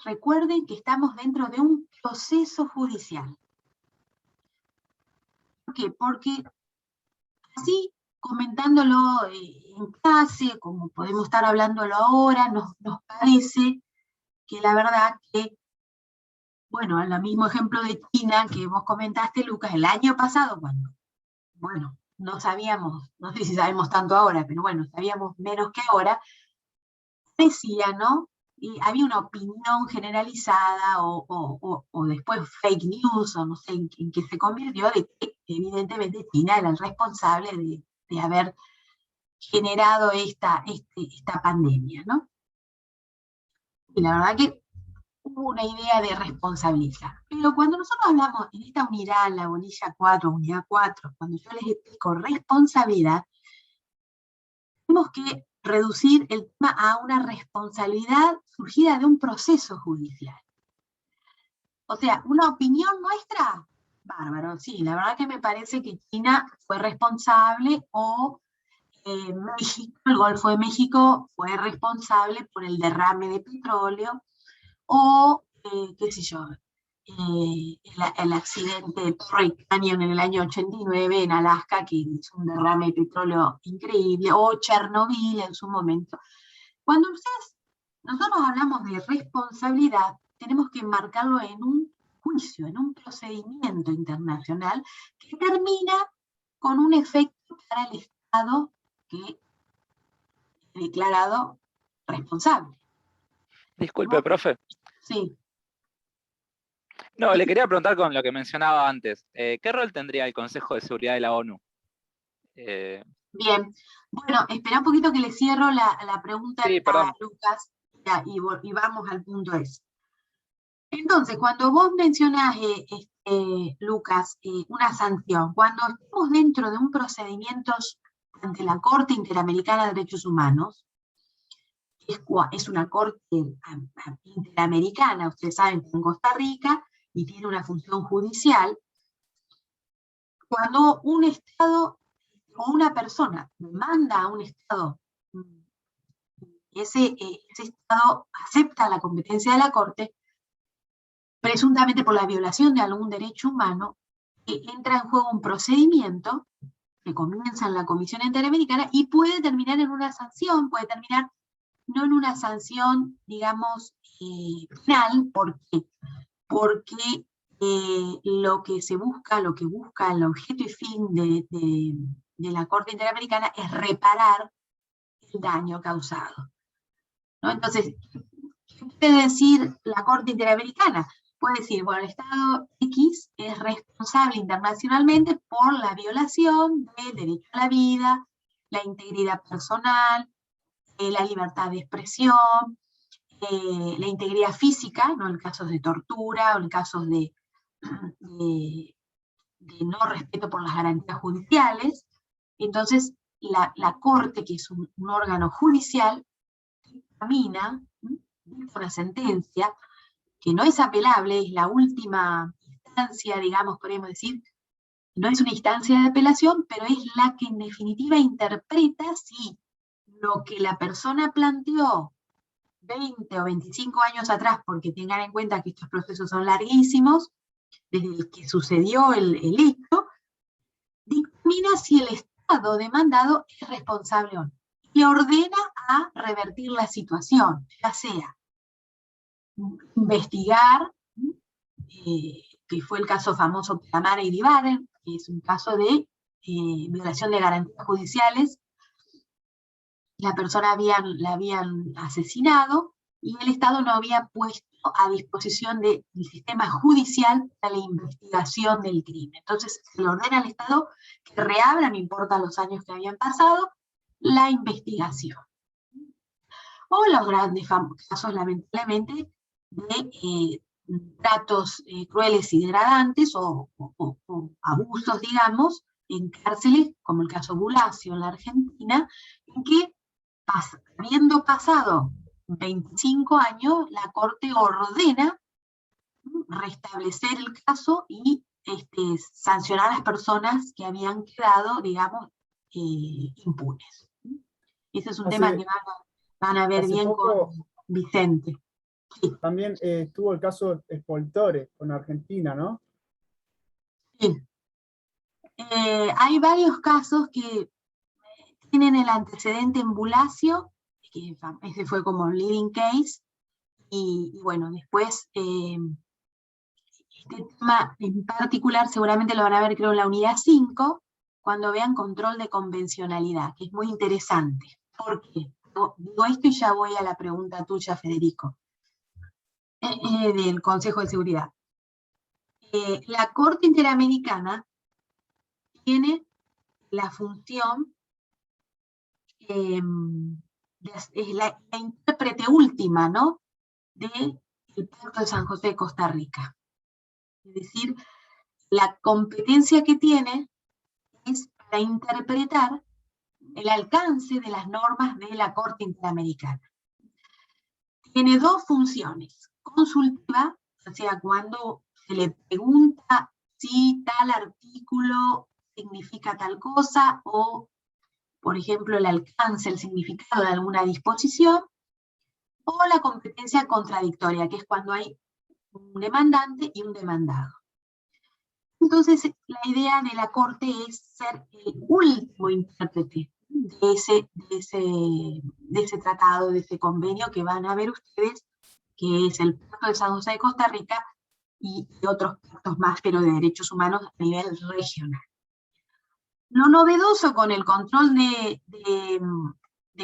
recuerden que estamos dentro de un proceso judicial. ¿Por qué? Porque así, comentándolo en clase, como podemos estar hablándolo ahora, nos parece que la verdad que, bueno, el mismo ejemplo de China que vos comentaste, Lucas, el año pasado, cuando, bueno, no sabíamos, no sé si sabemos tanto ahora, pero bueno, sabíamos menos que ahora, decía, ¿no? Y había una opinión generalizada o después fake news, o no sé en qué se convirtió, de que evidentemente China era el responsable de haber generado esta pandemia, ¿no? Y la verdad que hubo una idea de responsabilizar. Pero cuando nosotros hablamos en esta unidad, la unidad 4, cuando yo les explico responsabilidad, tenemos que reducir el tema a una responsabilidad surgida de un proceso judicial. O sea, una opinión nuestra, bárbaro, sí, la verdad que me parece que China fue responsable, o México, el Golfo de México fue responsable por el derrame de petróleo, o qué sé yo, el accidente de Torrey Canyon en el año 89 en Alaska, que es un derrame de petróleo increíble, o Chernobyl en su momento. Cuando nosotros hablamos de responsabilidad, tenemos que enmarcarlo en un juicio, en un procedimiento internacional que termina con un efecto para el Estado que es declarado responsable. Disculpe, profe. Sí. No, le quería preguntar con lo que mencionaba antes. ¿Qué rol tendría el Consejo de Seguridad de la ONU? Bien. Bueno, espera un poquito que le cierro la pregunta a Lucas y vamos al punto ese. Entonces, cuando vos mencionás, Lucas, una sanción, cuando estamos dentro de un procedimiento ante la Corte Interamericana de Derechos Humanos, es una corte interamericana, ustedes saben que en Costa Rica, y tiene una función judicial, cuando un Estado o una persona demanda a un Estado, ese Estado acepta la competencia de la Corte, presuntamente por la violación de algún derecho humano, entra en juego un procedimiento que comienza en la Comisión Interamericana y puede terminar en una sanción, puede terminar no en una sanción, digamos, penal. ¿Por qué? Porque lo que busca, el objeto y fin de la Corte Interamericana es reparar el daño causado, ¿no? Entonces, ¿qué puede decir la Corte Interamericana? Puede decir, bueno, el Estado X es responsable internacionalmente por la violación del derecho a la vida, la integridad personal, la libertad de expresión, la integridad física, ¿no? En casos de tortura o en casos de no respeto por las garantías judiciales. Entonces, la Corte, que es un órgano judicial, dictamina una sentencia que no es apelable, es la última instancia, digamos, podemos decir, no es una instancia de apelación, pero es la que en definitiva interpreta si lo que la persona planteó 20 o 25 años atrás, porque tengan en cuenta que estos procesos son larguísimos, desde el que sucedió el hecho, dictamina si el Estado demandado es responsable o no. y ordena a revertir la situación, ya sea investigar, que fue el caso famoso de Tamara Iribarren, que es un caso de violación de garantías judiciales. La persona la habían asesinado y el Estado no había puesto a disposición del sistema judicial para la investigación del crimen. Entonces se le ordena al Estado que reabra, no importa los años que habían pasado, la investigación. O los grandes casos, lamentablemente, de tratos crueles y degradantes o abusos, digamos, en cárceles, como el caso Bulacio en la Argentina, en que, habiendo pasado 25 años, la Corte ordena restablecer el caso y sancionar a las personas que habían quedado, digamos, impunes. Ese es un tema que van a ver bien poco, con Vicente. Sí. También estuvo el caso Spoltore con Argentina, ¿no? Sí. Hay varios casos que tienen el antecedente en Bulacio, que ese fue como un leading case, y bueno, después este tema en particular seguramente lo van a ver, creo, en la unidad 5, cuando vean control de convencionalidad, que es muy interesante. ¿Por qué? Digo esto y ya voy a la pregunta tuya, Federico, del Consejo de Seguridad. La Corte Interamericana tiene la función, es la intérprete última, ¿no?, del Pacto de San José de Costa Rica. Es decir, la competencia que tiene es para interpretar el alcance de las normas de la Corte Interamericana. Tiene dos funciones: consultiva, o sea, cuando se le pregunta si tal artículo significa tal cosa, o, por ejemplo, el alcance, el significado de alguna disposición, o la competencia contradictoria, que es cuando hay un demandante y un demandado. Entonces, la idea de la Corte es ser el último intérprete de ese tratado, de ese convenio que van a ver ustedes, que es el Pacto de San José de Costa Rica y otros pactos más, pero de derechos humanos a nivel regional. Lo novedoso con el control de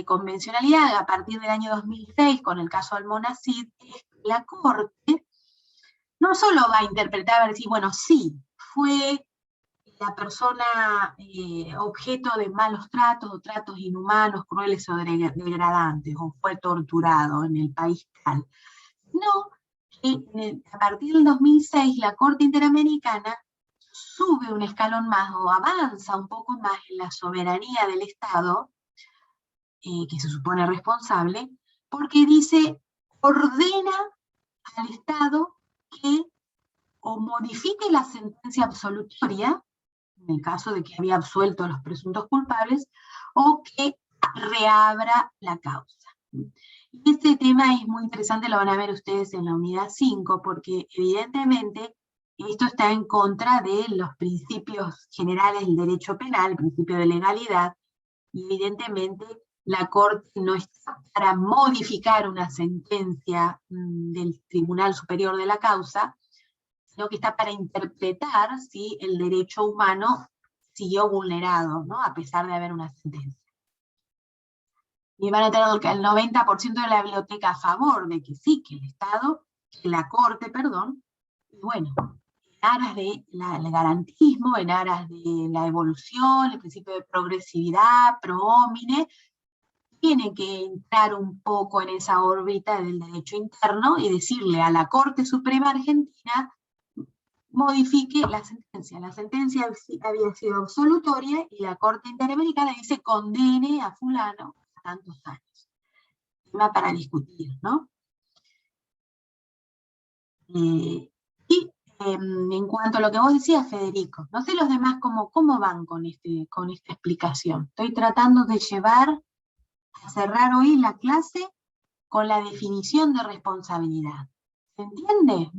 convencionalidad a partir del año 2006, con el caso Almonacid, es que la Corte no solo va a interpretar, va a decir, bueno, sí, fue la persona objeto de malos tratos, o tratos inhumanos, crueles o degradantes, o fue torturado en el país tal. No, a partir del 2006 la Corte Interamericana sube un escalón más, o avanza un poco más en la soberanía del Estado, que se supone responsable, porque dice, ordena al Estado que o modifique la sentencia absolutoria, en el caso de que había absuelto a los presuntos culpables, o que reabra la causa. Y este tema es muy interesante, lo van a ver ustedes en la unidad 5, porque evidentemente esto está en contra de los principios generales del derecho penal, el principio de legalidad, y evidentemente la Corte no está para modificar una sentencia del Tribunal Superior de la Causa, sino que está para interpretar si el derecho humano siguió vulnerado, ¿no?, a pesar de haber una sentencia. Y van a tener el 90% de la biblioteca a favor de que sí, que el Estado, que la Corte, perdón, y bueno, en aras del garantismo, en aras de la evolución, el principio de progresividad, pro homine, tiene que entrar un poco en esa órbita del derecho interno y decirle a la Corte Suprema Argentina, modifique la sentencia. La sentencia había sido absolutoria y la Corte Interamericana dice condene a fulano a tantos años. Tema para discutir, ¿no? En cuanto a lo que vos decías, Federico, no sé los demás cómo van con esta explicación. Estoy tratando de cerrar hoy la clase con la definición de responsabilidad. ¿Se entiende?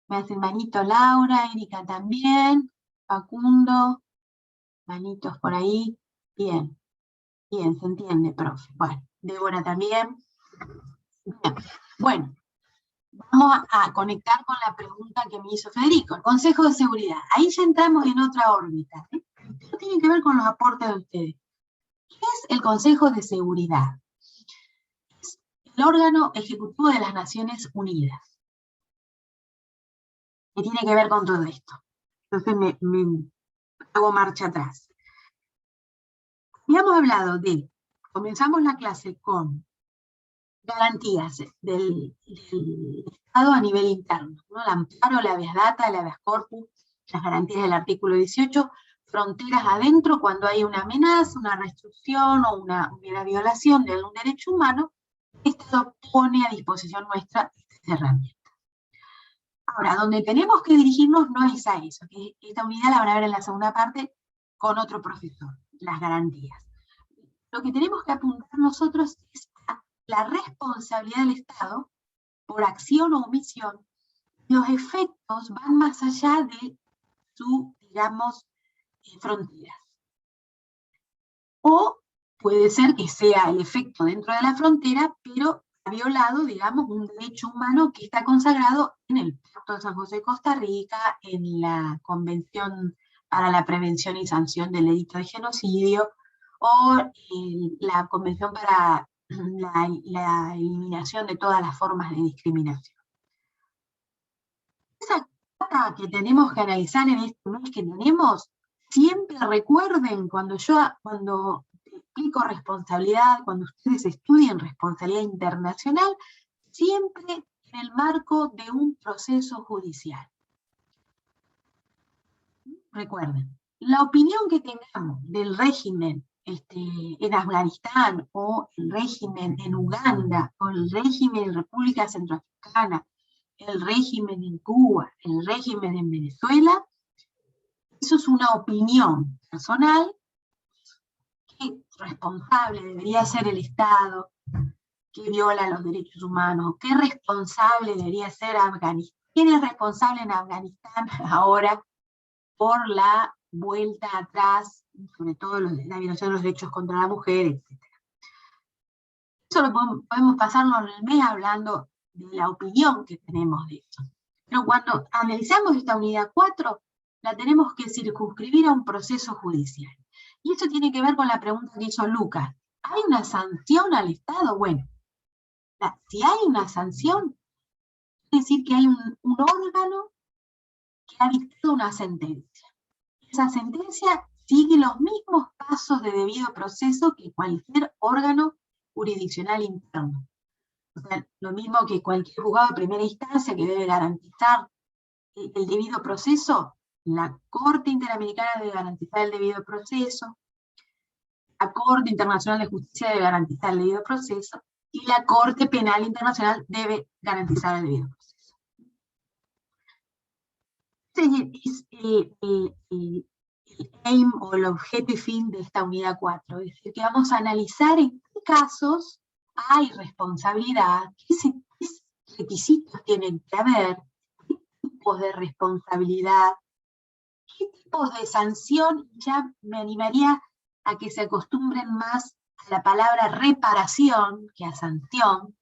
Me hacen manito Laura, Erika también, Facundo, manitos por ahí, bien. Bien, se entiende, profe. Bueno, Débora también. Bien. Bueno, vamos a conectar con la pregunta que me hizo Federico, el Consejo de Seguridad. Ahí ya entramos en otra órbita. Esto tiene que ver con los aportes de ustedes. ¿Qué es el Consejo de Seguridad? Es el órgano ejecutivo de las Naciones Unidas, que tiene que ver con todo esto. Entonces me hago marcha atrás. Habíamos hablado comenzamos la clase con garantías del Estado a nivel interno, ¿no? El amparo, la habeas data, el habeas corpus, las garantías del artículo 18, fronteras adentro cuando hay una amenaza, una restricción o una violación de algún derecho humano, el Estado pone a disposición nuestra estas herramientas. Ahora, donde tenemos que dirigirnos no es a eso, que esta unidad la van a ver en la segunda parte con otro profesor, las garantías. Lo que tenemos que apuntar nosotros es a la responsabilidad del Estado por acción o omisión. Los efectos van más allá de su, digamos, fronteras. O puede ser que sea el efecto dentro de la frontera, pero ha violado, digamos, un derecho humano que está consagrado en el Pacto de San José de Costa Rica, en la Convención para la Prevención y Sanción del Delito de Genocidio, o la Convención para la eliminación de todas las formas de discriminación. Esa carta que tenemos que analizar en este mes que tenemos, siempre recuerden cuando explico responsabilidad, cuando ustedes estudien responsabilidad internacional, siempre en el marco de un proceso judicial. Recuerden, la opinión que tengamos del régimen en Afganistán, o el régimen en Uganda, o el régimen en República Centroafricana, el régimen en Cuba, el régimen en Venezuela, eso es una opinión personal. ¿Qué responsable debería ser el Estado que viola los derechos humanos? ¿Qué responsable debería ser Afganistán? ¿Quién es responsable en Afganistán ahora por la vuelta atrás, sobre todo la violación de los derechos contra la mujer, etc.? Eso lo podemos pasarnos en el mes hablando de la opinión que tenemos de eso. Pero cuando analizamos esta unidad 4, la tenemos que circunscribir a un proceso judicial. Y eso tiene que ver con la pregunta que hizo Lucas. ¿Hay una sanción al Estado? Bueno, si hay una sanción, quiere decir que hay un órgano que ha dictado una sentencia. Esa sentencia sigue los mismos pasos de debido proceso que cualquier órgano jurisdiccional interno. O sea, lo mismo que cualquier juzgado de primera instancia que debe garantizar el debido proceso, la Corte Interamericana debe garantizar el debido proceso, la Corte Internacional de Justicia debe garantizar el debido proceso, y la Corte Penal Internacional debe garantizar el debido proceso. Este es el aim o el objeto y fin de esta unidad 4, es decir, que vamos a analizar en qué casos hay responsabilidad, qué requisitos tienen que haber, qué tipos de responsabilidad, qué tipos de sanción. Ya me animaría a que se acostumbren más a la palabra reparación que a sanción.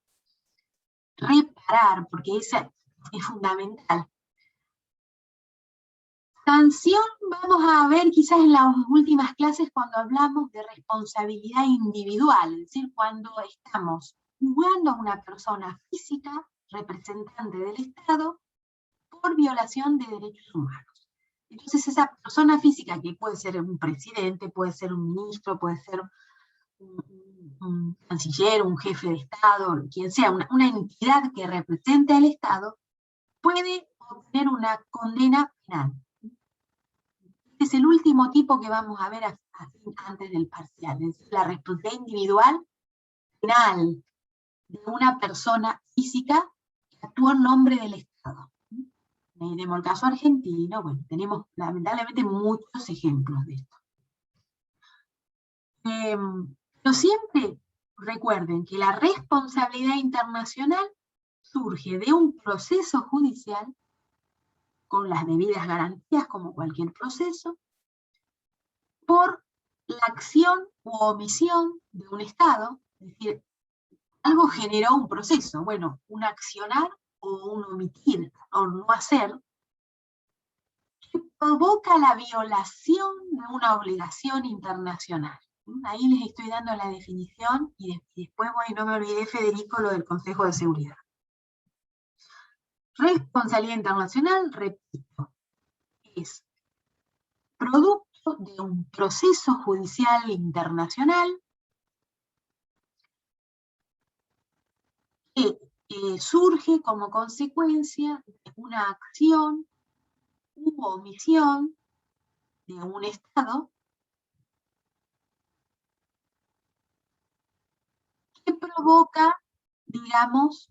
Reparar, porque esa es fundamental. Sanción vamos a ver quizás en las últimas clases cuando hablamos de responsabilidad individual, es decir, cuando estamos juzgando a una persona física, representante del Estado, por violación de derechos humanos. Entonces esa persona física, que puede ser un presidente, puede ser un ministro, puede ser un canciller, un jefe de Estado, quien sea, una entidad que represente al Estado, puede obtener una condena penal. Es el último tipo que vamos a ver antes del parcial, es decir, la responsabilidad individual penal de una persona física que actúa en nombre del Estado. Tenemos el caso argentino, bueno, tenemos lamentablemente muchos ejemplos de esto. Pero siempre recuerden que la responsabilidad internacional surge de un proceso judicial con las debidas garantías como cualquier proceso, por la acción u omisión de un Estado, es decir, algo generó un proceso, bueno, un accionar o un omitir, o no hacer, que provoca la violación de una obligación internacional. Ahí les estoy dando la definición y después, no me olvidé, Federico, lo del Consejo de Seguridad. Responsabilidad internacional, repito, es producto de un proceso judicial internacional que surge como consecuencia de una acción u omisión de un Estado que provoca, digamos,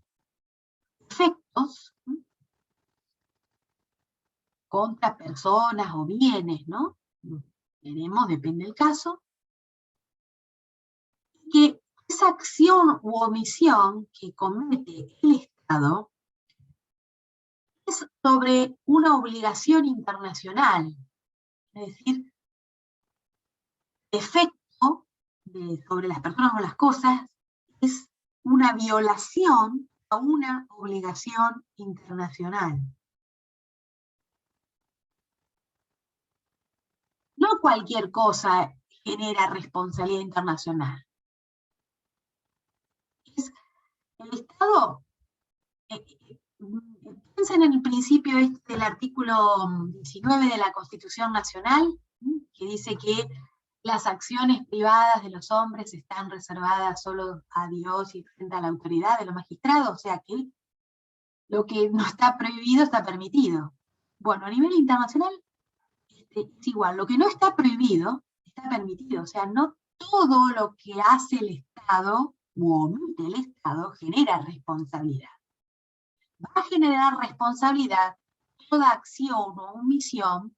efectos contra personas o bienes, ¿no? Veremos, depende del caso, que esa acción u omisión que comete el Estado es sobre una obligación internacional, es decir, efecto sobre las personas o las cosas es una violación a una obligación internacional. No cualquier cosa genera responsabilidad internacional. El Estado, piensen en el principio del artículo 19 de la Constitución Nacional, que dice que las acciones privadas de los hombres están reservadas solo a Dios y frente a la autoridad de los magistrados, o sea que lo que no está prohibido está permitido. Bueno, a nivel internacional es igual, lo que no está prohibido está permitido, o sea, no todo lo que hace el Estado o omite el Estado genera responsabilidad. Va a generar responsabilidad toda acción o omisión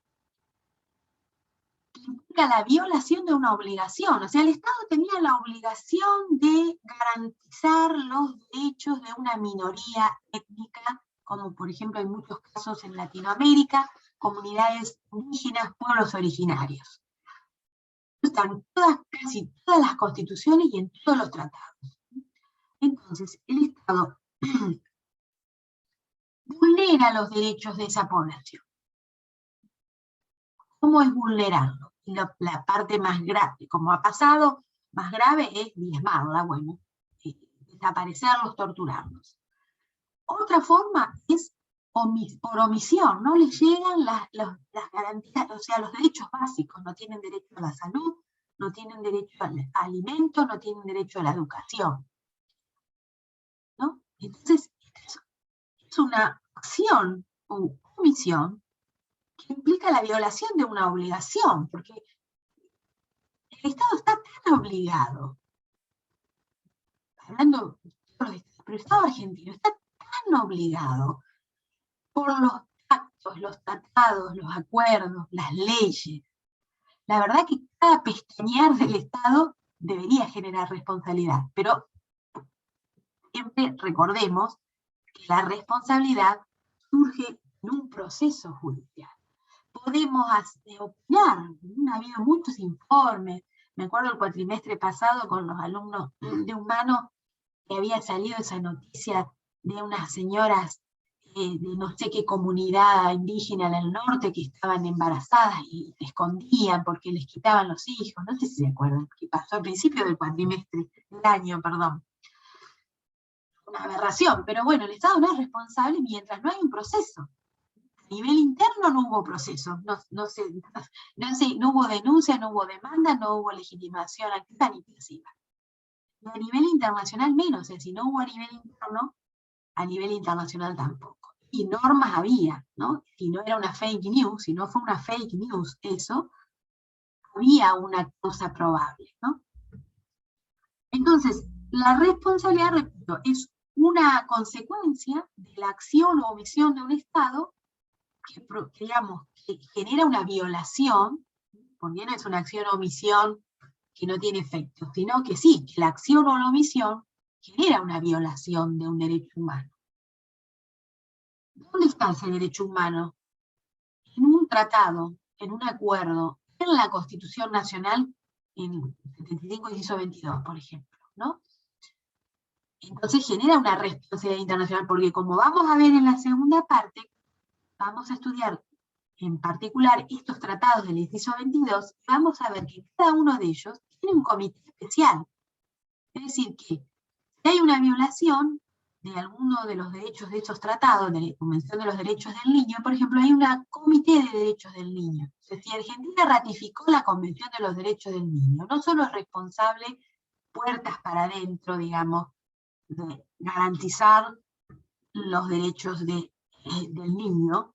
que implica la violación de una obligación. O sea, el Estado tenía la obligación de garantizar los derechos de una minoría étnica, como por ejemplo en muchos casos en Latinoamérica, comunidades indígenas, pueblos originarios. Están casi todas las constituciones y en todos los tratados. Entonces, el Estado vulnera los derechos de esa población. ¿Cómo es vulnerarlo? La parte más grave, como ha pasado, más grave es diezmarla, bueno, desaparecerlos, torturarlos. Otra forma es por omisión, no les llegan las garantías, o sea, los derechos básicos, no tienen derecho a la salud, no tienen derecho al alimento, no tienen derecho a la educación, ¿no? Entonces, es una acción o omisión que implica la violación de una obligación, porque el Estado está tan obligado, hablando de todos los estados, pero el Estado argentino está tan obligado por los pactos, los tratados, los acuerdos, las leyes. La verdad que cada pestañear del Estado debería generar responsabilidad, pero siempre recordemos que la responsabilidad surge en un proceso judicial. Podemos opinar, ha habido muchos informes, me acuerdo el cuatrimestre pasado con los alumnos de Humano, que había salido esa noticia de unas señoras de no sé qué comunidad indígena en el norte que estaban embarazadas y se escondían porque les quitaban los hijos, no sé si se acuerdan, que pasó al principio del cuatrimestre, del año, perdón. Una aberración, pero bueno, el Estado no es responsable mientras no hay un proceso. A nivel interno no hubo proceso, no hubo denuncia, no hubo demanda, no hubo legitimación activa ni pasiva. Y a nivel internacional menos, o sea, si no hubo a nivel interno, a nivel internacional tampoco. Y normas había, ¿no? Si no era una fake news, si no fue una fake news eso, había una cosa probable, ¿no? Entonces, la responsabilidad, repito, es una consecuencia de la acción o omisión de un Estado que, digamos, que genera una violación, porque no es una acción o omisión que no tiene efecto, sino que sí, que la acción o la omisión genera una violación de un derecho humano. ¿Dónde está ese derecho humano? En un tratado, en un acuerdo, en la Constitución Nacional en 75 inciso 22, por ejemplo, ¿no? Entonces genera una responsabilidad internacional, porque como vamos a ver en la segunda parte, vamos a estudiar en particular estos tratados del inciso 22, vamos a ver que cada uno de ellos tiene un comité especial. Es decir, que si hay una violación de alguno de los derechos de esos tratados, de la Convención de los Derechos del Niño, por ejemplo, hay un comité de derechos del niño. O sea, si Argentina ratificó la Convención de los Derechos del Niño, no solo es responsable puertas para adentro, digamos, de garantizar los derechos del niño,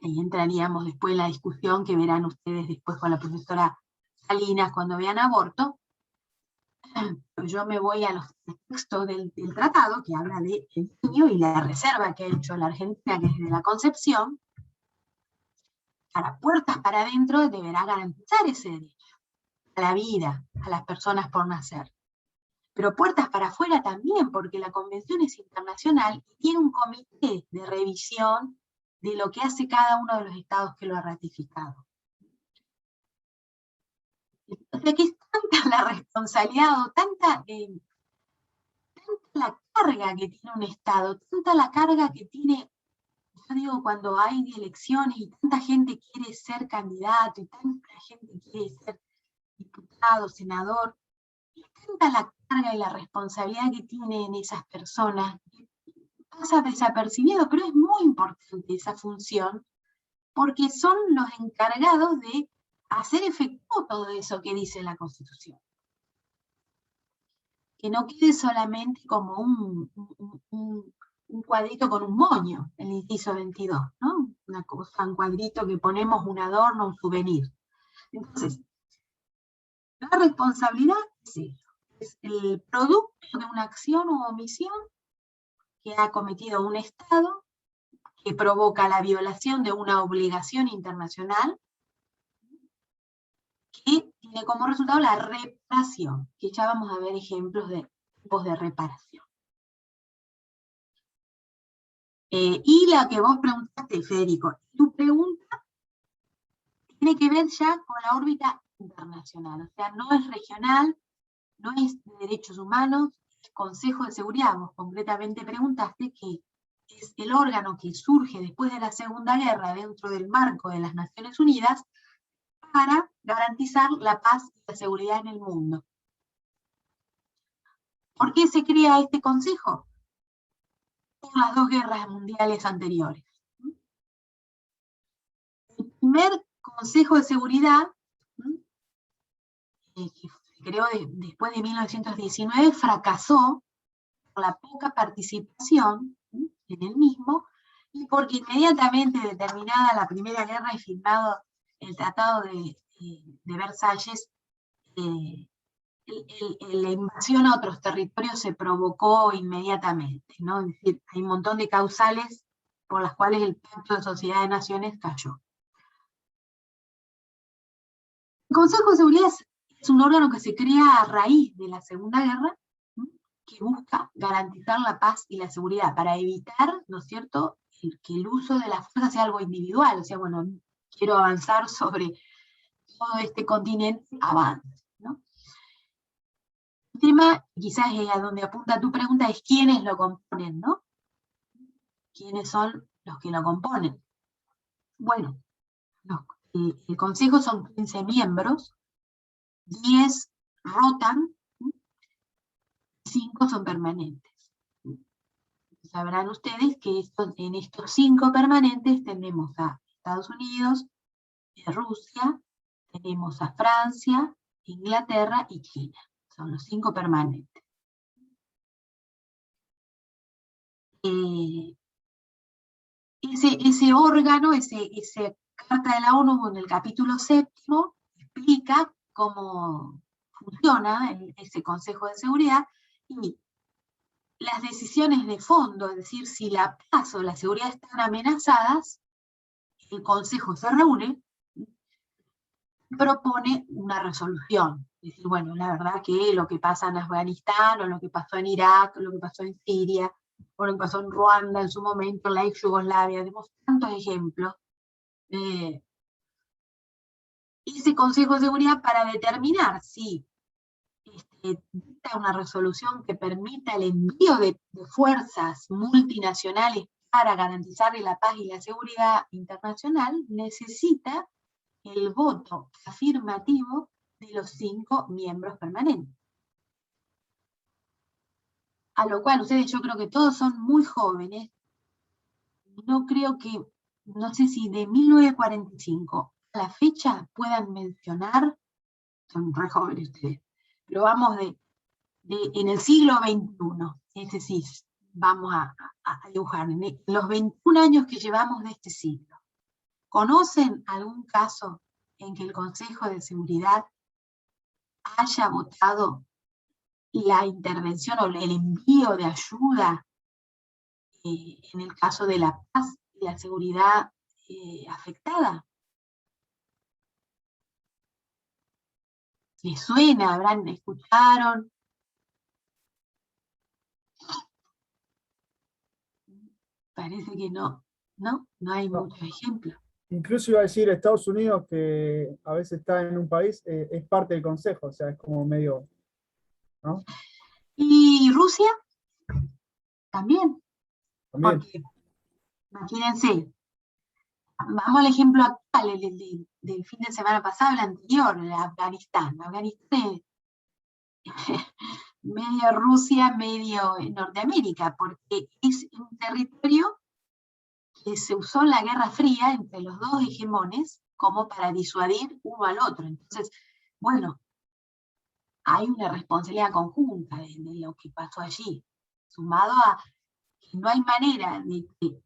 y entraríamos después en la discusión que verán ustedes después con la profesora Salinas cuando vean aborto. Yo me voy a los textos del tratado que habla del niño y la reserva que ha hecho la Argentina, que es de la concepción. Para puertas para adentro deberá garantizar ese derecho a la vida, a las personas por nacer. Pero puertas para afuera también, porque la convención es internacional y tiene un comité de revisión de lo que hace cada uno de los estados que lo ha ratificado. O sea que es tanta la responsabilidad o tanta la carga que tiene un estado, tanta la carga que tiene, yo digo, cuando hay elecciones y tanta gente quiere ser candidato y tanta gente quiere ser diputado, senador, y tanta la carga y la responsabilidad que tienen esas personas, pasa desapercibido, pero es muy importante esa función, porque son los encargados de hacer efectivo todo eso que dice la Constitución. Que no quede solamente como un cuadrito con un moño, el inciso 22, ¿no? Una cosa, un cuadrito que ponemos un adorno, un souvenir. Entonces, la responsabilidad es eso, es el producto de una acción u omisión que ha cometido un Estado, que provoca la violación de una obligación internacional, que tiene como resultado la reparación, que ya vamos a ver ejemplos de tipos de reparación. Y la que vos preguntaste, Federico, tu pregunta tiene que ver ya con la órbita internacional, o sea, no es regional, no es de derechos humanos, es Consejo de Seguridad. Vos concretamente preguntaste que es el órgano que surge después de la Segunda Guerra dentro del marco de las Naciones Unidas para garantizar la paz y la seguridad en el mundo. ¿Por qué se crea este consejo? Por las dos guerras mundiales anteriores. El primer Consejo de Seguridad, que se creó después de 1919, fracasó por la poca participación en el mismo, y porque inmediatamente determinada la Primera Guerra y firmado el Tratado de Versalles, la invasión a otros territorios se provocó inmediatamente, ¿no? Es decir, hay un montón de causales por las cuales el Pacto de Sociedad de Naciones cayó. El Consejo de Seguridad es un órgano que se crea a raíz de la Segunda Guerra, que busca garantizar la paz y la seguridad, para evitar, ¿no es cierto?, que el uso de la fuerza sea algo individual, o sea, bueno, quiero avanzar sobre todo este continente, avance, ¿no? El tema, quizás a donde apunta tu pregunta, es quiénes lo componen, ¿no? ¿Quiénes son los que lo componen? Bueno, el Consejo son 15 miembros, 10 rotan, 5 son permanentes. Sabrán ustedes que en estos 5 permanentes tenemos a Estados Unidos, Rusia, tenemos a Francia, Inglaterra y China. Son los 5 permanentes. Ese órgano, esa Carta de la ONU en el capítulo 7º, explica cómo funciona ese Consejo de Seguridad y las decisiones de fondo, es decir, si la paz o la seguridad están amenazadas, el Consejo se reúne, propone una resolución. Es decir, bueno, la verdad que lo que pasa en Afganistán, o lo que pasó en Irak, o lo que pasó en Siria, o lo que pasó en Ruanda en su momento, en la ex Yugoslavia, tenemos tantos ejemplos. ese Consejo de Seguridad para determinar si dicta una resolución que permita el envío de fuerzas multinacionales para garantizar la paz y la seguridad internacional, necesita el voto afirmativo de los 5 miembros permanentes. A lo cual ustedes, yo creo que todos son muy jóvenes, no creo que, no sé si de 1945 a la fecha puedan mencionar, son re jóvenes ustedes, pero vamos en el siglo XXI, es decir, vamos a dibujar, en los 21 años que llevamos de este siglo, ¿conocen algún caso en que el Consejo de Seguridad haya votado la intervención o el envío de ayuda en el caso de la paz y la seguridad afectada? ¿Les suena? ¿Escucharon? Parece que no, ¿no? No hay muchos ejemplos. Incluso iba a decir Estados Unidos, que a veces está en un país, es parte del Consejo, o sea, es como medio, ¿no? ¿Y Rusia? También. También. Porque, imagínense, vamos al ejemplo actual, el del fin de semana pasado, el anterior, el Afganistán. Afganistán es medio Rusia, medio Norteamérica, porque es un territorio que se usó en la Guerra Fría entre los dos hegemones como para disuadir uno al otro. Entonces, bueno, hay una responsabilidad conjunta de lo que pasó allí, sumado a que no hay manera de que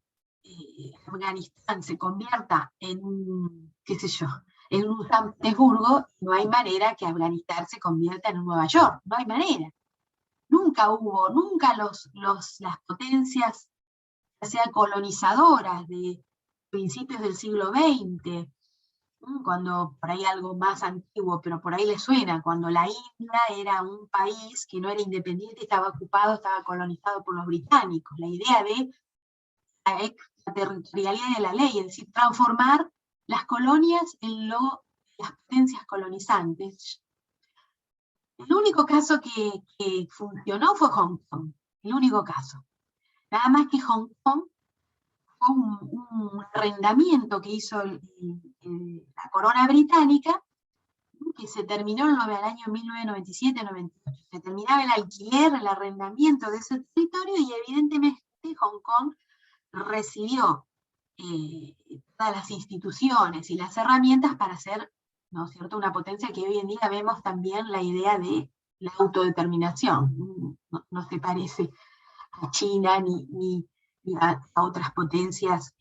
Afganistán se convierta en un, qué sé yo, en un San Petersburgo, no hay manera que Afganistán se convierta en un Nueva York, no hay manera. Nunca las potencias, ya sea colonizadoras de principios del siglo XX, cuando por ahí algo más antiguo, pero por ahí le suena, cuando la India era un país que no era independiente, estaba ocupado, estaba colonizado por los británicos. La idea de la extraterritorialidad de la ley, es decir, transformar las colonias en las potencias colonizantes. El único caso que funcionó fue Hong Kong, el único caso. Nada más que Hong Kong fue un arrendamiento que hizo la corona británica, que se terminó en el año 1997-98. Se terminaba el alquiler, el arrendamiento de ese territorio, y evidentemente Hong Kong recibió todas las instituciones y las herramientas para ser, ¿no es cierto?, una potencia que hoy en día vemos también la idea de la autodeterminación. No se parece a China ni a otras potencias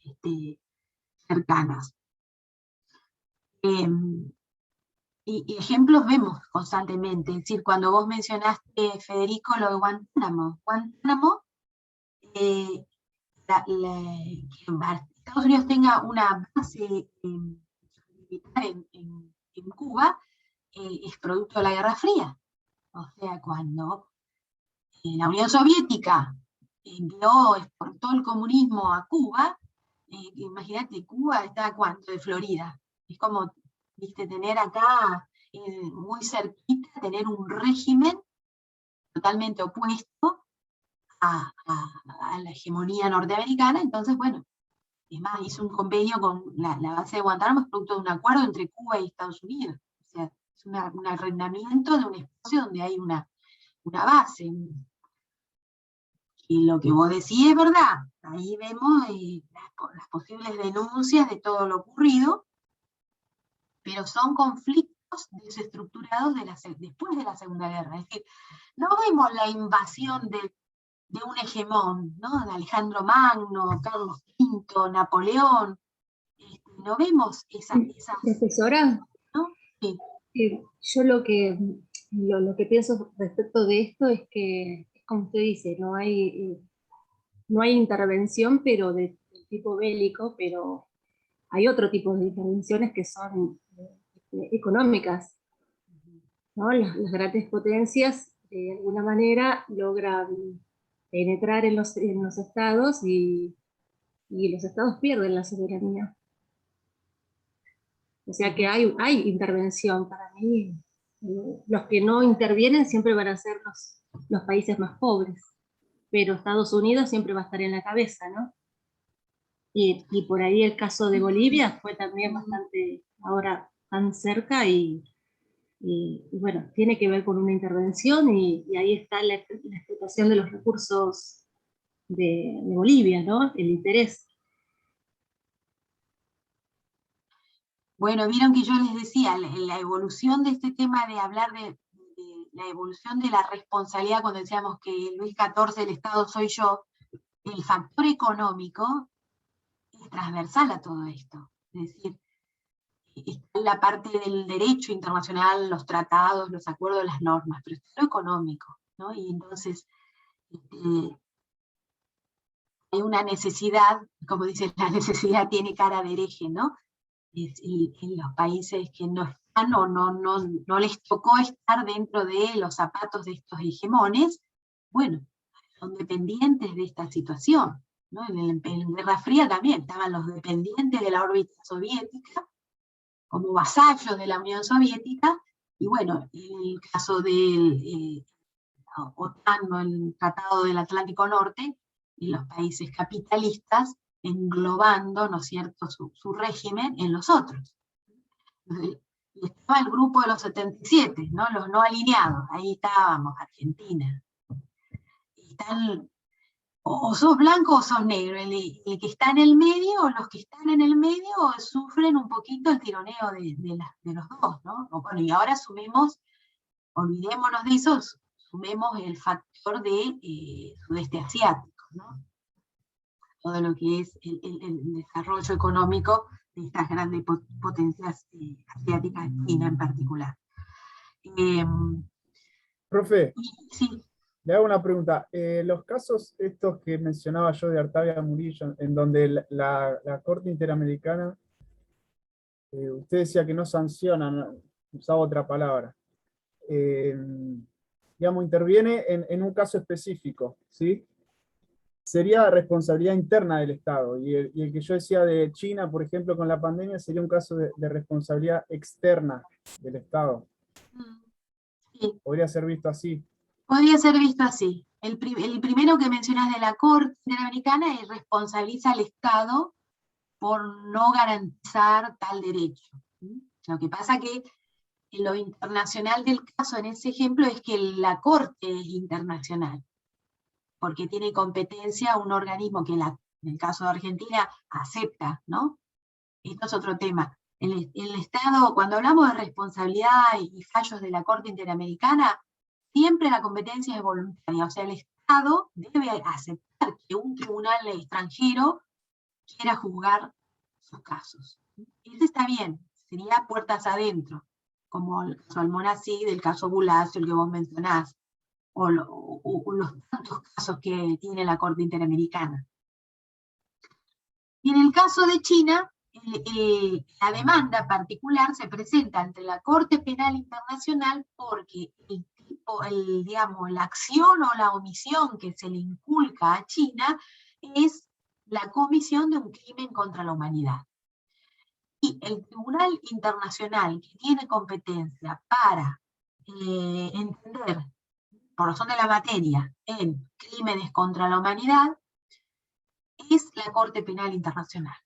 cercanas. Y ejemplos vemos constantemente, es decir, cuando vos mencionaste, Federico, lo de Guantánamo, que Estados Unidos tenga una base militar en Cuba, es producto de la Guerra Fría. O sea, cuando la Unión Soviética exportó el comunismo a Cuba, imagínate, Cuba está a ¿cuánto? De Florida. Es como, viste, tener acá muy cerquita, tener un régimen totalmente opuesto a la hegemonía norteamericana. Entonces, bueno, es más, hizo un convenio con la base de Guantánamo, es producto de un acuerdo entre Cuba y Estados Unidos. O sea, es un arrendamiento de un espacio donde hay una base. Y lo que vos decís es verdad. Ahí vemos las posibles denuncias de todo lo ocurrido, pero son conflictos desestructurados después de la Segunda Guerra. Es decir, no vemos la invasión de un hegemón, ¿no? De Alejandro Magno, Carlos V, Napoleón. No vemos esas Profesora, ¿no? Sí. yo lo que pienso respecto de esto es que, como usted dice, no hay intervención, pero de tipo bélico, pero hay otro tipo de intervenciones que son económicas, ¿no? Las grandes potencias, de alguna manera, logran penetrar en los estados y los estados pierden la soberanía. O sea que hay intervención. Para mí, los que no intervienen siempre van a ser los países más pobres, pero Estados Unidos siempre va a estar en la cabeza, ¿no? Y por ahí el caso de Bolivia fue también bastante, ahora tan cerca, y bueno, tiene que ver con una intervención, y ahí está la explotación de los recursos de Bolivia, ¿no? El interés. Bueno, vieron que yo les decía, la evolución de este tema de hablar de la evolución de la responsabilidad, cuando decíamos que Luis XIV, el Estado soy yo, el factor económico es transversal a todo esto. Es decir, está la parte del derecho internacional, los tratados, los acuerdos, las normas, pero está lo económico, ¿no? Y entonces hay una necesidad, como dicen, la necesidad tiene cara de hereje, ¿no? Y los países que no están o no les tocó estar dentro de los zapatos de estos hegemones, bueno, son dependientes de esta situación, ¿no? En Guerra Fría también estaban los dependientes de la órbita soviética, como vasallos de la Unión Soviética, y bueno, en el caso del OTAN, ¿no? El Tratado del Atlántico Norte, y los países capitalistas, englobando, ¿no es cierto?, su régimen en los otros. Y estaba el grupo de los 77, ¿no? Los no alineados, ahí estábamos, Argentina. Están, o sos blanco o sos negro, el que está en el medio, o los que están en el medio sufren un poquito el tironeo de los dos, ¿no? Bueno, y ahora olvidémonos de eso, sumemos el factor de sudeste asiático, ¿no? Todo lo que es el desarrollo económico de estas grandes potencias asiáticas, China en particular. Profe, Sí. le hago una pregunta. Los casos estos que mencionaba yo de Artavia Murillo, en donde la Corte Interamericana, usted decía que no sanciona, no, usaba otra palabra, digamos, interviene en un caso específico, ¿sí? Sería responsabilidad interna del Estado, y el que yo decía de China, por ejemplo, con la pandemia, sería un caso de responsabilidad externa del Estado. Sí. Podría ser visto así. Podría ser visto así. El primero que mencionas de la Corte Interamericana responsabiliza al Estado por no garantizar tal derecho. Lo que pasa que lo internacional del caso en ese ejemplo es que la Corte es internacional, porque tiene competencia un organismo que en el caso de Argentina acepta, ¿no? Esto es otro tema. El Estado, cuando hablamos de responsabilidad y fallos de la Corte Interamericana, siempre la competencia es voluntaria, o sea, el Estado debe aceptar que un tribunal extranjero quiera juzgar sus casos. Eso está bien, sería puertas adentro, como el caso Almonacid, el caso Bulacio, el que vos mencionás, o los tantos casos que tiene la Corte Interamericana. Y en el caso de China, la demanda particular se presenta ante la Corte Penal Internacional porque digamos, la acción o la omisión que se le inculca a China es la comisión de un crimen contra la humanidad. Y el Tribunal Internacional, que tiene competencia para entender, por razón de la materia, en crímenes contra la humanidad, es la Corte Penal Internacional.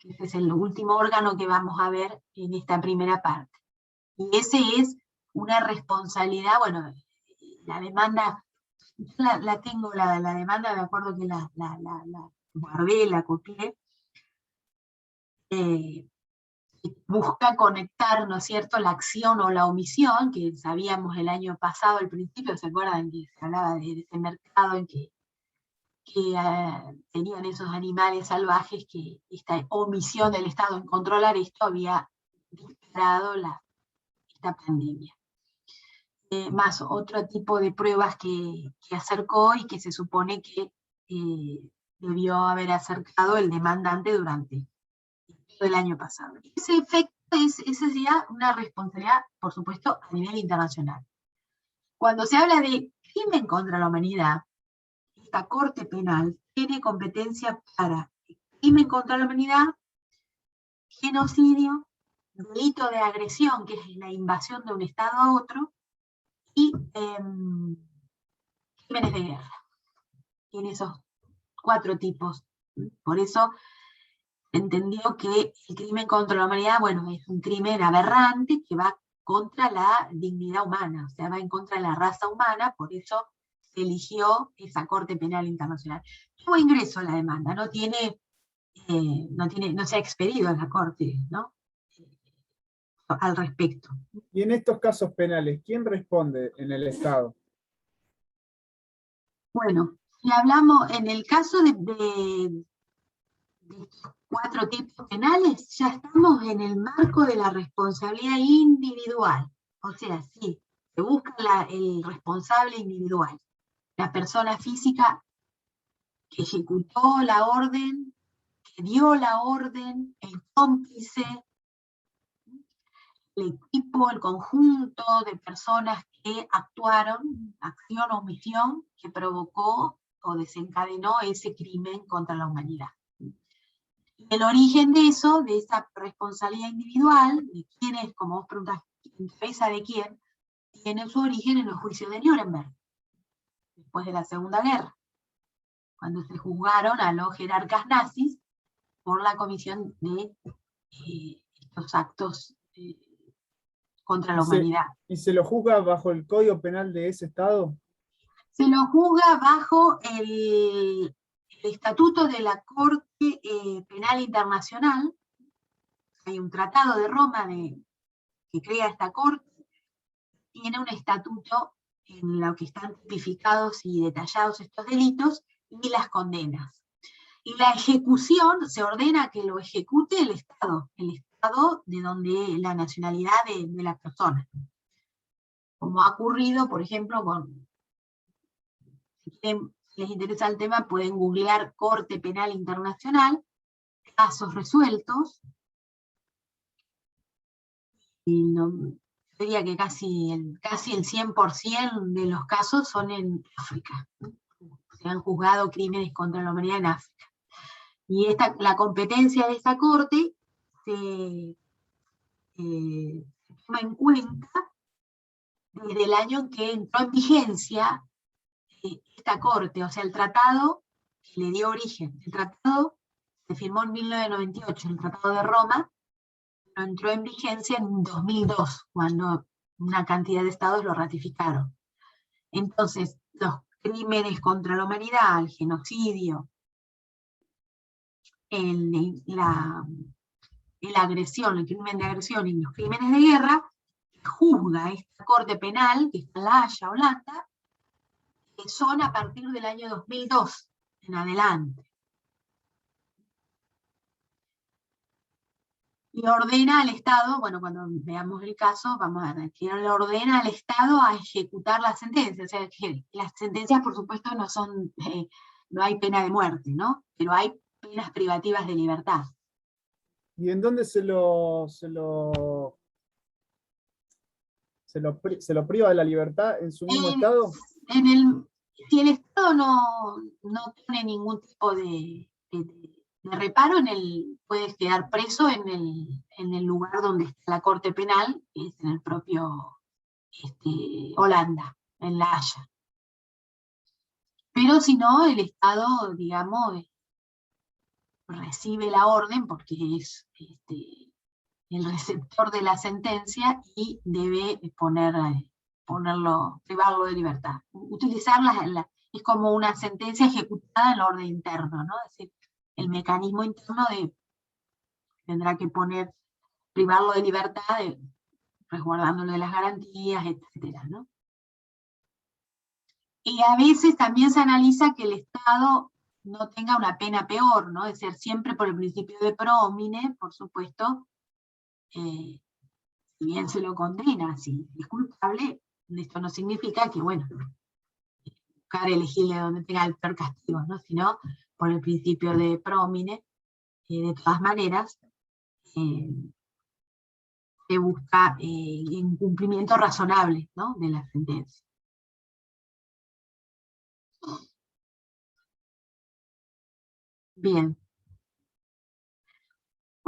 Ese es el último órgano que vamos a ver en esta primera parte. Y ese es una responsabilidad, bueno, la demanda, la tengo, la demanda, me acuerdo que la guardé, la copié, busca conectar, ¿no es cierto?, la acción o la omisión, que sabíamos el año pasado, al principio, ¿se acuerdan que se hablaba de ese mercado en que tenían esos animales salvajes, que esta omisión del Estado en controlar esto había disparado esta pandemia? Más otro tipo de pruebas que acercó y que se supone que debió haber acercado el demandante durante todo el año pasado. Ese efecto esa sería una responsabilidad, por supuesto, a nivel internacional. Cuando se habla de crimen contra la humanidad, esta Corte Penal tiene competencia para crimen contra la humanidad, genocidio, delito de agresión, que es la invasión de un Estado a otro, y crímenes de guerra. Tiene esos 4 tipos. Por eso entendió que el crimen contra la humanidad, bueno, es un crimen aberrante que va contra la dignidad humana, o sea, va en contra de la raza humana, por eso se eligió esa Corte Penal Internacional. Tuvo ingreso a la demanda, no se ha expedido a la Corte, ¿no? Al respecto. Y en estos casos penales, ¿quién responde en el Estado? Bueno, si hablamos en el caso de estos 4 tipos penales, ya estamos en el marco de la responsabilidad individual. O sea, sí, se busca el responsable individual, la persona física que ejecutó la orden, que dio la orden, el cómplice, el equipo, el conjunto de personas que actuaron, acción o omisión, que provocó o desencadenó ese crimen contra la humanidad. El origen de eso, de esa responsabilidad individual, de quién es, como vos preguntás, ¿en cabeza de quién? Tiene su origen en los juicios de Nuremberg, después de la Segunda Guerra, cuando se juzgaron a los jerarcas nazis por la comisión de estos actos contra la humanidad. ¿Y se lo juzga bajo el Código Penal de ese Estado? Se lo juzga bajo el Estatuto de la Corte Penal Internacional. Hay un tratado de Roma que crea esta corte, tiene un estatuto en lo que están tipificados y detallados estos delitos y las condenas. Y la ejecución se ordena que lo ejecute el Estado de donde la nacionalidad de la persona. Como ha ocurrido, por ejemplo, si les interesa el tema, pueden googlear Corte Penal Internacional, casos resueltos, y no, diría que casi el 100% de los casos son en África. Se han juzgado crímenes contra la humanidad en África. Y la competencia de esta corte se toma en cuenta desde el año en que entró en vigencia esta corte, o sea, el tratado que le dio origen. El tratado se firmó en 1998, el Tratado de Roma, pero entró en vigencia en 2002, cuando una cantidad de estados lo ratificaron. Entonces, los crímenes contra la humanidad, el genocidio, la agresión, el crimen de agresión y los crímenes de guerra, juzga esta Corte Penal, que está en La Haya, Holanda, que son a partir del año 2002 en adelante. Y ordena al Estado, bueno, cuando veamos el caso, vamos a ver que le ordena al Estado a ejecutar la sentencia. O sea, que las sentencias, por supuesto, no son, no hay pena de muerte, ¿no? Pero hay penas privativas de libertad. ¿Y en dónde se lo priva de la libertad? ¿En su mismo Estado? Si el Estado no pone ningún tipo de reparo, puedes quedar preso en el lugar donde está la Corte Penal, que es en el propio Holanda, en La Haya. Pero si no, el Estado, digamos, recibe la orden porque es el receptor de la sentencia y debe privarlo de libertad. Utilizarla es como una sentencia ejecutada en el orden interno, ¿no? Es decir, el mecanismo interno tendrá que privarlo de libertad, resguardándolo de las garantías, etcétera, ¿no? Y a veces también se analiza que el Estado no tenga una pena peor, ¿no? Es decir, siempre por el principio de pro homine, por supuesto, si bien se lo condena, si es culpable, esto no significa que, bueno, buscar elegirle donde tenga el peor castigo, ¿no? Sino por el principio de pro homine, de todas maneras, se busca un cumplimiento razonable, ¿no? De la sentencia. Bien.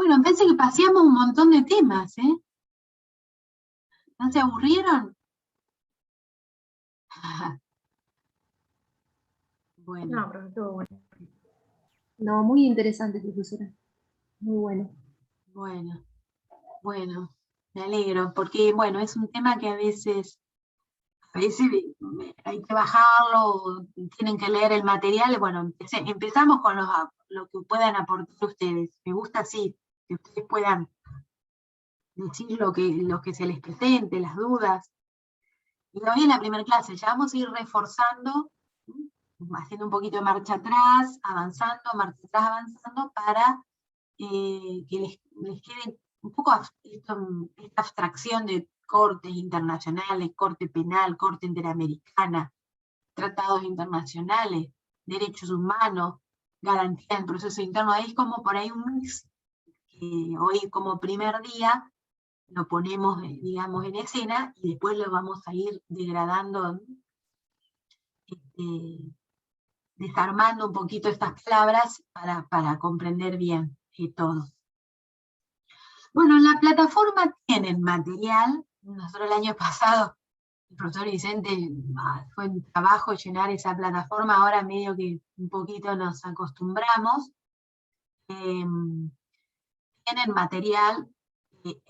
Bueno, pensé que paseamos un montón de temas, ¿eh? ¿No se aburrieron? Bueno, No, pero estuvo bueno. No, muy interesante, profesora. Muy bueno. bueno, me alegro, porque bueno, es un tema que a veces hay que bajarlo, tienen que leer el material. Bueno, empezamos con lo que puedan aportar ustedes. Me gusta así, que ustedes puedan decir lo que se les presente, las dudas. Y hoy en la primera clase ya vamos a ir reforzando, haciendo un poquito de marcha atrás, avanzando, marcha atrás, avanzando, para que les quede un poco esta abstracción de cortes internacionales, corte penal, corte interamericana, tratados internacionales, derechos humanos, garantía del proceso interno. Ahí es como por ahí un mix que hoy como primer día lo ponemos, digamos, en escena, y después lo vamos a ir degradando, desarmando un poquito estas palabras para comprender bien todo. Bueno, en la plataforma tienen material. Nosotros el año pasado, el profesor Vicente, fue un trabajo llenar esa plataforma, ahora medio que un poquito nos acostumbramos. Tienen material.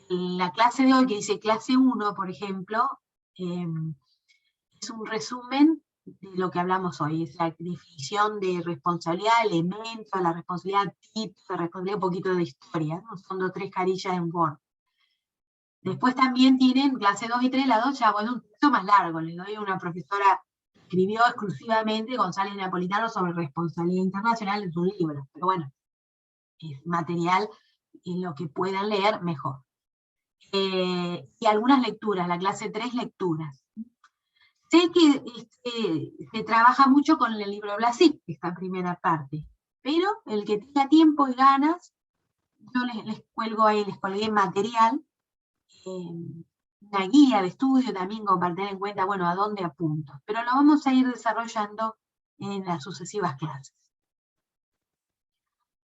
La clase de hoy, que dice clase 1, por ejemplo, es un resumen de lo que hablamos hoy, es la definición de responsabilidad, elementos, la responsabilidad, tipo, la responsabilidad, un poquito de historia, ¿no? Son 2 o 3 carillas en Word. Después también tienen clase 2 y 3, la 2 ya, bueno, un texto más largo, le doy a una profesora que escribió exclusivamente, González Napolitano, sobre responsabilidad internacional en su libro, pero bueno, es material en lo que puedan leer mejor. Y algunas lecturas, la clase 3, lecturas. Sé que se trabaja mucho con el libro Blasi, esta primera parte, pero el que tenga tiempo y ganas, yo les cuelgo ahí, les colgué material, una guía de estudio también, como para tener en cuenta, bueno, a dónde apunto. Pero lo vamos a ir desarrollando en las sucesivas clases.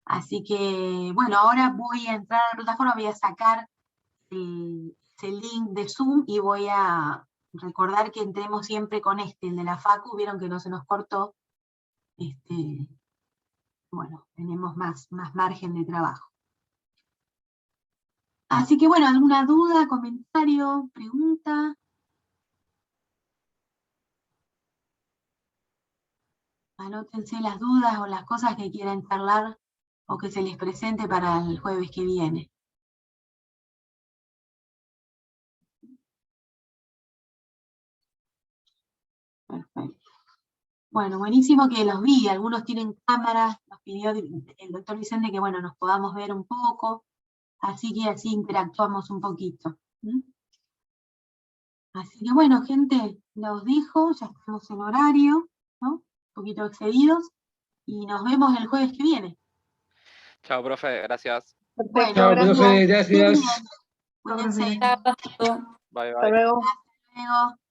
Así que, bueno, ahora voy a entrar a la plataforma, voy a sacar ese link de Zoom y voy a recordar que entremos siempre con el de la Facu. Vieron que no se nos cortó. Bueno, tenemos más margen de trabajo. Así que bueno, ¿alguna duda, comentario, pregunta? Anótense las dudas o las cosas que quieran charlar o que se les presente para el jueves que viene. Perfecto. Bueno, buenísimo que los vi, algunos tienen cámaras, nos pidió el doctor Vicente que bueno, nos podamos ver un poco, así que así interactuamos un poquito. Así que bueno, gente, los dejo, ya estamos en horario, ¿no? Un poquito excedidos, y nos vemos el jueves que viene. Chao, profe, gracias. Bueno, Chao, profe, gracias. Cuídense. Chao, profe. Bye, Hasta bye. luego. Hasta luego.